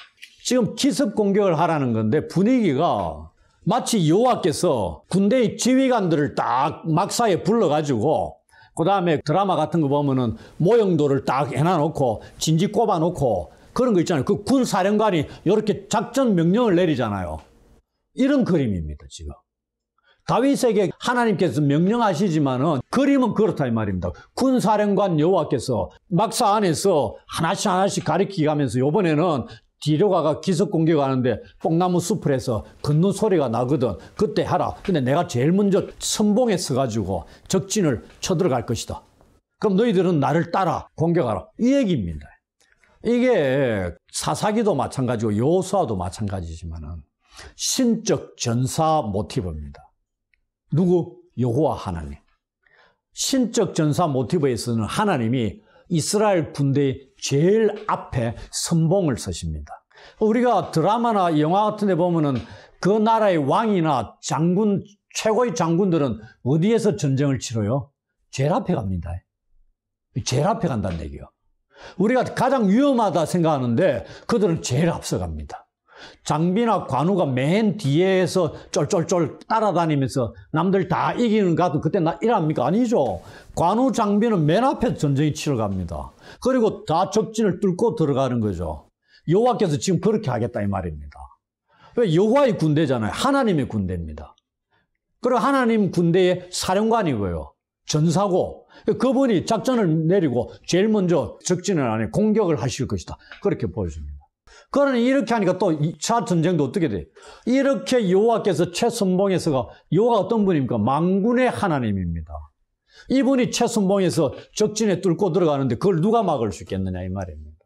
지금 기습 공격을 하라는 건데 분위기가 마치 여호와께서 군대의 지휘관들을 딱 막사에 불러가지고 그 다음에 드라마 같은 거 보면은 모형도를 딱 해놔놓고 진지 꼽아놓고 그런 거 있잖아요. 그 군사령관이 이렇게 작전 명령을 내리잖아요. 이런 그림입니다, 지금. 다윗에게 하나님께서 명령하시지만은 그림은 그렇다 이 말입니다. 군사령관 여호와께서 막사 안에서 하나씩 하나씩 가리키게 하면서 이번에는 뒤로 가가 기습 공격하는데 뽕나무 숲을 해서 걷는 소리가 나거든. 그때 하라. 근데 내가 제일 먼저 선봉에 서가지고 적진을 쳐들어갈 것이다. 그럼 너희들은 나를 따라 공격하라. 이 얘기입니다. 이게 사사기도 마찬가지고 여호수아도 마찬가지지만은 신적 전사 모티브입니다. 누구? 여호와 하나님. 신적 전사 모티브에서는 하나님이 이스라엘 군대의 제일 앞에 선봉을 서십니다. 우리가 드라마나 영화 같은 데 보면은 그 나라의 왕이나 장군, 최고의 장군들은 어디에서 전쟁을 치러요? 제일 앞에 갑니다. 제일 앞에 간다는 얘기예요. 우리가 가장 위험하다 생각하는데 그들은 제일 앞서 갑니다. 장비나 관우가 맨 뒤에서 쫄쫄쫄 따라다니면서 남들 다 이기는 것 같은 그때 나 이랍니까? 아니죠. 관우 장비는 맨 앞에 전쟁이 치러갑니다. 그리고 다 적진을 뚫고 들어가는 거죠. 여호와께서 지금 그렇게 하겠다 이 말입니다. 왜? 여호와의 군대잖아요. 하나님의 군대입니다. 그리고 하나님 군대의 사령관이고요. 전사고 그분이 작전을 내리고 제일 먼저 적진을 안에 공격을 하실 것이다. 그렇게 보여줍니다. 그러니 이렇게 하니까 또 2차 전쟁도 어떻게 돼요? 이렇게 여호와께서 최선봉에서가 여호와가 어떤 분입니까? 만군의 하나님입니다. 이분이 최선봉에서 적진에 뚫고 들어가는데 그걸 누가 막을 수 있겠느냐 이 말입니다.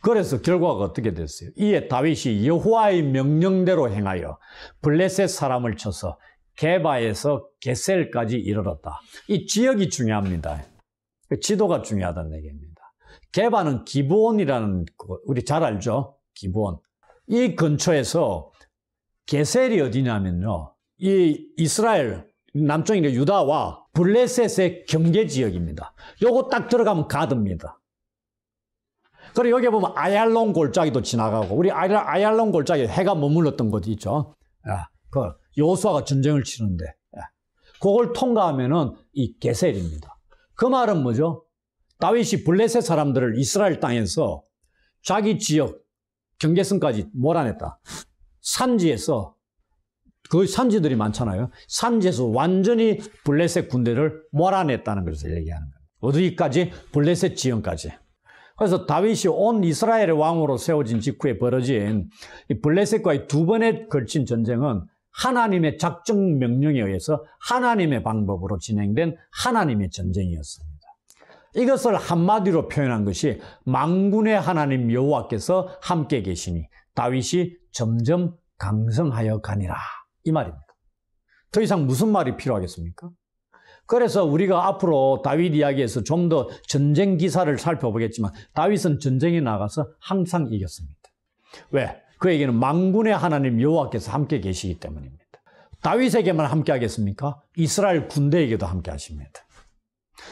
그래서 결과가 어떻게 됐어요? 이에 다윗이 여호와의 명령대로 행하여 블레셋 사람을 쳐서 게바에서 게셀까지 이르렀다. 이 지역이 중요합니다. 지도가 중요하다는 얘기입니다. 게바는 기브온이라는 우리 잘 알죠? 기브온. 이 근처에서 게셀이 어디냐면요. 이 이스라엘 남쪽인 유다와 블레셋의 경계 지역입니다. 요거 딱 들어가면 가드입니다. 그리고 여기 보면 아얄론 골짜기도 지나가고 우리 아얄론 골짜기에 해가 머물렀던 곳이 있죠. 그 여호수아가 전쟁을 치는데 그걸 통과하면은 이 게셀입니다. 그 말은 뭐죠? 다윗이 블레셋 사람들을 이스라엘 땅에서 자기 지역 경계선까지 몰아냈다. 산지에서 그 산지들이 많잖아요. 산지에서 완전히 블레셋 군대를 몰아냈다는 것을 얘기하는 거예요. 어디까지? 블레셋 지형까지. 그래서 다윗이 온 이스라엘의 왕으로 세워진 직후에 벌어진 이 블레셋과의 두 번에 걸친 전쟁은 하나님의 작정 명령에 의해서 하나님의 방법으로 진행된 하나님의 전쟁이었습니다. 이것을 한마디로 표현한 것이 만군의 하나님 여호와께서 함께 계시니 다윗이 점점 강성하여 가니라 이 말입니다. 더 이상 무슨 말이 필요하겠습니까? 그래서 우리가 앞으로 다윗 이야기에서 좀 더 전쟁 기사를 살펴보겠지만 다윗은 전쟁에 나가서 항상 이겼습니다. 왜? 그에게는 만군의 하나님 여호와께서 함께 계시기 때문입니다. 다윗에게만 함께 하겠습니까? 이스라엘 군대에게도 함께 하십니다.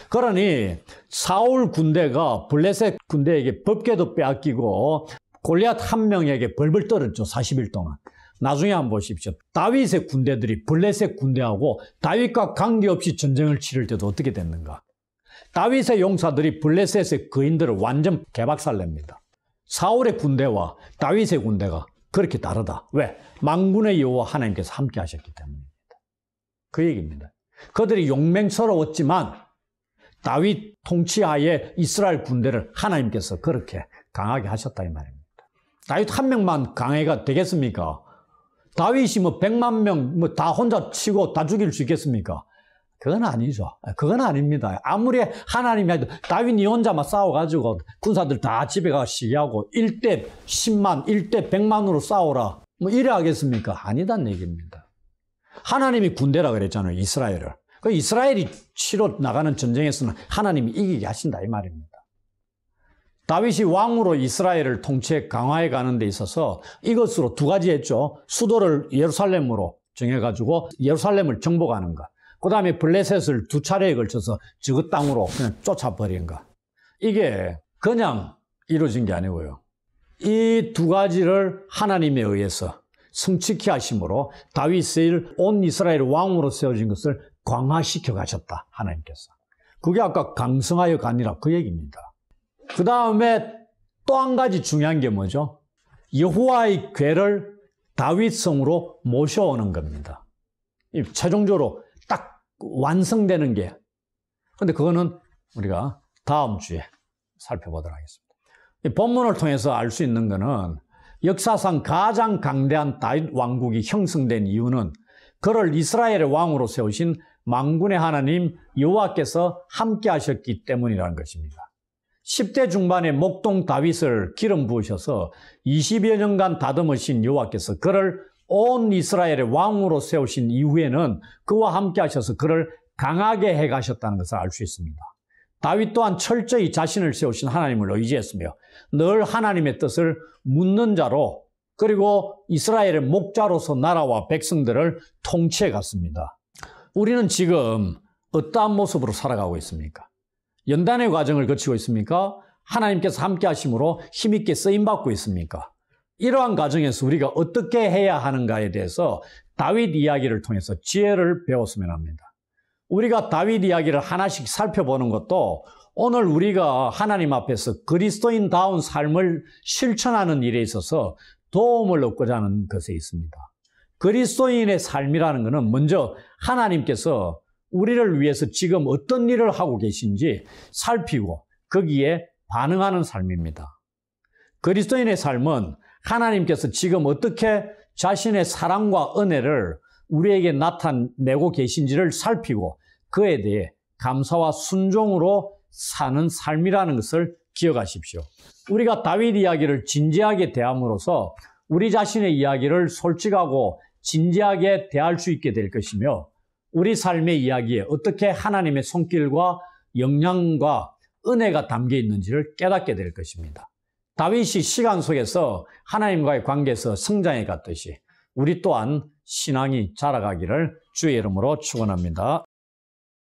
그러니 사울 군대가 블레셋 군대에게 법궤도 빼앗기고 골리앗 한 명에게 벌벌 떨었죠. 40일 동안. 나중에 한번 보십시오. 다윗의 군대들이 블레셋 군대하고 다윗과 관계없이 전쟁을 치를 때도 어떻게 됐는가? 다윗의 용사들이 블레셋의 거인들을 완전 개박살냅니다. 사울의 군대와 다윗의 군대가 그렇게 다르다. 왜? 만군의 여호와 하나님께서 함께 하셨기 때문입니다. 그 얘기입니다. 그들이 용맹스러웠지만 다윗 통치하에 이스라엘 군대를 하나님께서 그렇게 강하게 하셨다 이 말입니다. 다윗 한 명만 강해가 되겠습니까? 다윗이 100만 명 다 혼자 치고 다 죽일 수 있겠습니까? 그건 아니죠. 그건 아닙니다. 아무리 하나님이 해도 다윗 니 혼자만 싸워가지고 군사들 다 집에 가서 시기하고 1대 10만, 1대 100만으로 싸워라. 뭐 이래 하겠습니까? 아니단 얘기입니다. 하나님이 군대라 그랬잖아요. 이스라엘을. 그 이스라엘이 치러 나가는 전쟁에서는 하나님이 이기게 하신다 이 말입니다. 다윗이 왕으로 이스라엘을 통치해 강화해 가는 데 있어서 이것으로 두 가지 했죠. 수도를 예루살렘으로 정해가지고 예루살렘을 정복하는 것. 그 다음에 블레셋을 두 차례에 걸쳐서 저그 땅으로 그냥 쫓아버린 것. 이게 그냥 이루어진 게 아니고요. 이 두 가지를 하나님에 의해서 성취케 하심으로 다윗을 온 이스라엘 왕으로 세워진 것을 강화시켜 가셨다. 하나님께서. 그게 아까 강성하여 가니라 그 얘기입니다. 그 다음에 또 한 가지 중요한 게 뭐죠? 여호와의 궤를 다윗성으로 모셔오는 겁니다. 최종적으로 딱 완성되는 게. 근데 그거는 우리가 다음 주에 살펴보도록 하겠습니다. 이 본문을 통해서 알 수 있는 거는 역사상 가장 강대한 다윗 왕국이 형성된 이유는 그를 이스라엘의 왕으로 세우신 만군의 하나님 여호와께서 함께 하셨기 때문이라는 것입니다. 10대 중반에 목동 다윗을 기름 부으셔서 20여 년간 다듬으신 여호와께서 그를 온 이스라엘의 왕으로 세우신 이후에는 그와 함께 하셔서 그를 강하게 해가셨다는 것을 알 수 있습니다. 다윗 또한 철저히 자신을 세우신 하나님을 의지했으며 늘 하나님의 뜻을 묻는 자로 그리고 이스라엘의 목자로서 나라와 백성들을 통치해 갔습니다. 우리는 지금 어떠한 모습으로 살아가고 있습니까? 연단의 과정을 거치고 있습니까? 하나님께서 함께 하심으로 힘있게 쓰임받고 있습니까? 이러한 과정에서 우리가 어떻게 해야 하는가에 대해서 다윗 이야기를 통해서 지혜를 배웠으면 합니다. 우리가 다윗 이야기를 하나씩 살펴보는 것도 오늘 우리가 하나님 앞에서 그리스도인다운 삶을 실천하는 일에 있어서 도움을 얻고자 하는 것에 있습니다. 그리스도인의 삶이라는 것은 먼저 하나님께서 우리를 위해서 지금 어떤 일을 하고 계신지 살피고 거기에 반응하는 삶입니다. 그리스도인의 삶은 하나님께서 지금 어떻게 자신의 사랑과 은혜를 우리에게 나타내고 계신지를 살피고 그에 대해 감사와 순종으로 사는 삶이라는 것을 기억하십시오. 우리가 다윗 이야기를 진지하게 대함으로써 우리 자신의 이야기를 솔직하고 진지하게 대할 수 있게 될 것이며 우리 삶의 이야기에 어떻게 하나님의 손길과 영향과 은혜가 담겨 있는지를 깨닫게 될 것입니다. 다윗이 시간 속에서 하나님과의 관계에서 성장해 갔듯이 우리 또한 신앙이 자라가기를 주의 이름으로 축원합니다.